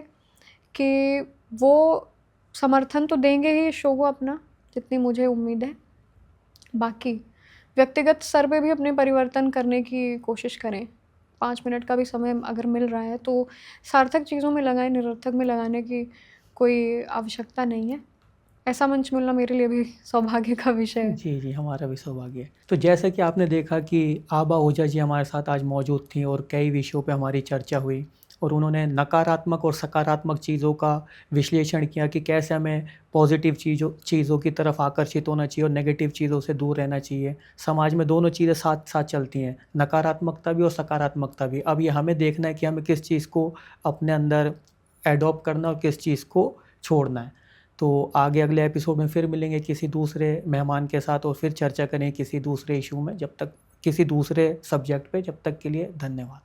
कि वो समर्थन तो देंगे ही इस शो को अपना, जितनी मुझे उम्मीद है। बाकी व्यक्तिगत स्तर पे भी अपने परिवर्तन करने की कोशिश करें। 5 मिनट का भी समय अगर मिल रहा है तो सार्थक चीज़ों में लगाएँ, निरर्थक में लगाने की कोई आवश्यकता नहीं है। ऐसा मंच मिलना मेरे लिए भी सौभाग्य का विषय है। जी, जी, हमारा भी सौभाग्य है। तो जैसा कि आपने देखा कि आबा ओझा जी हमारे साथ आज मौजूद थीं और कई विषयों पे हमारी चर्चा हुई और उन्होंने नकारात्मक और सकारात्मक चीज़ों का विश्लेषण किया कि कैसे हमें पॉजिटिव चीज़ों की तरफ आकर्षित होना चाहिए और नेगेटिव चीज़ों से दूर रहना चाहिए। समाज में दोनों चीज़ें साथ-साथ चलती हैं, नकारात्मकता भी और सकारात्मकता भी। अब ये हमें देखना है कि हमें किस चीज़ को अपने अंदर एडॉप्ट करना और किस चीज़ को छोड़ना है। तो आगे अगले एपिसोड में फिर मिलेंगे किसी दूसरे मेहमान के साथ और फिर चर्चा करें किसी दूसरे इशू में, जब तक किसी दूसरे सब्जेक्ट पे। जब तक के लिए धन्यवाद।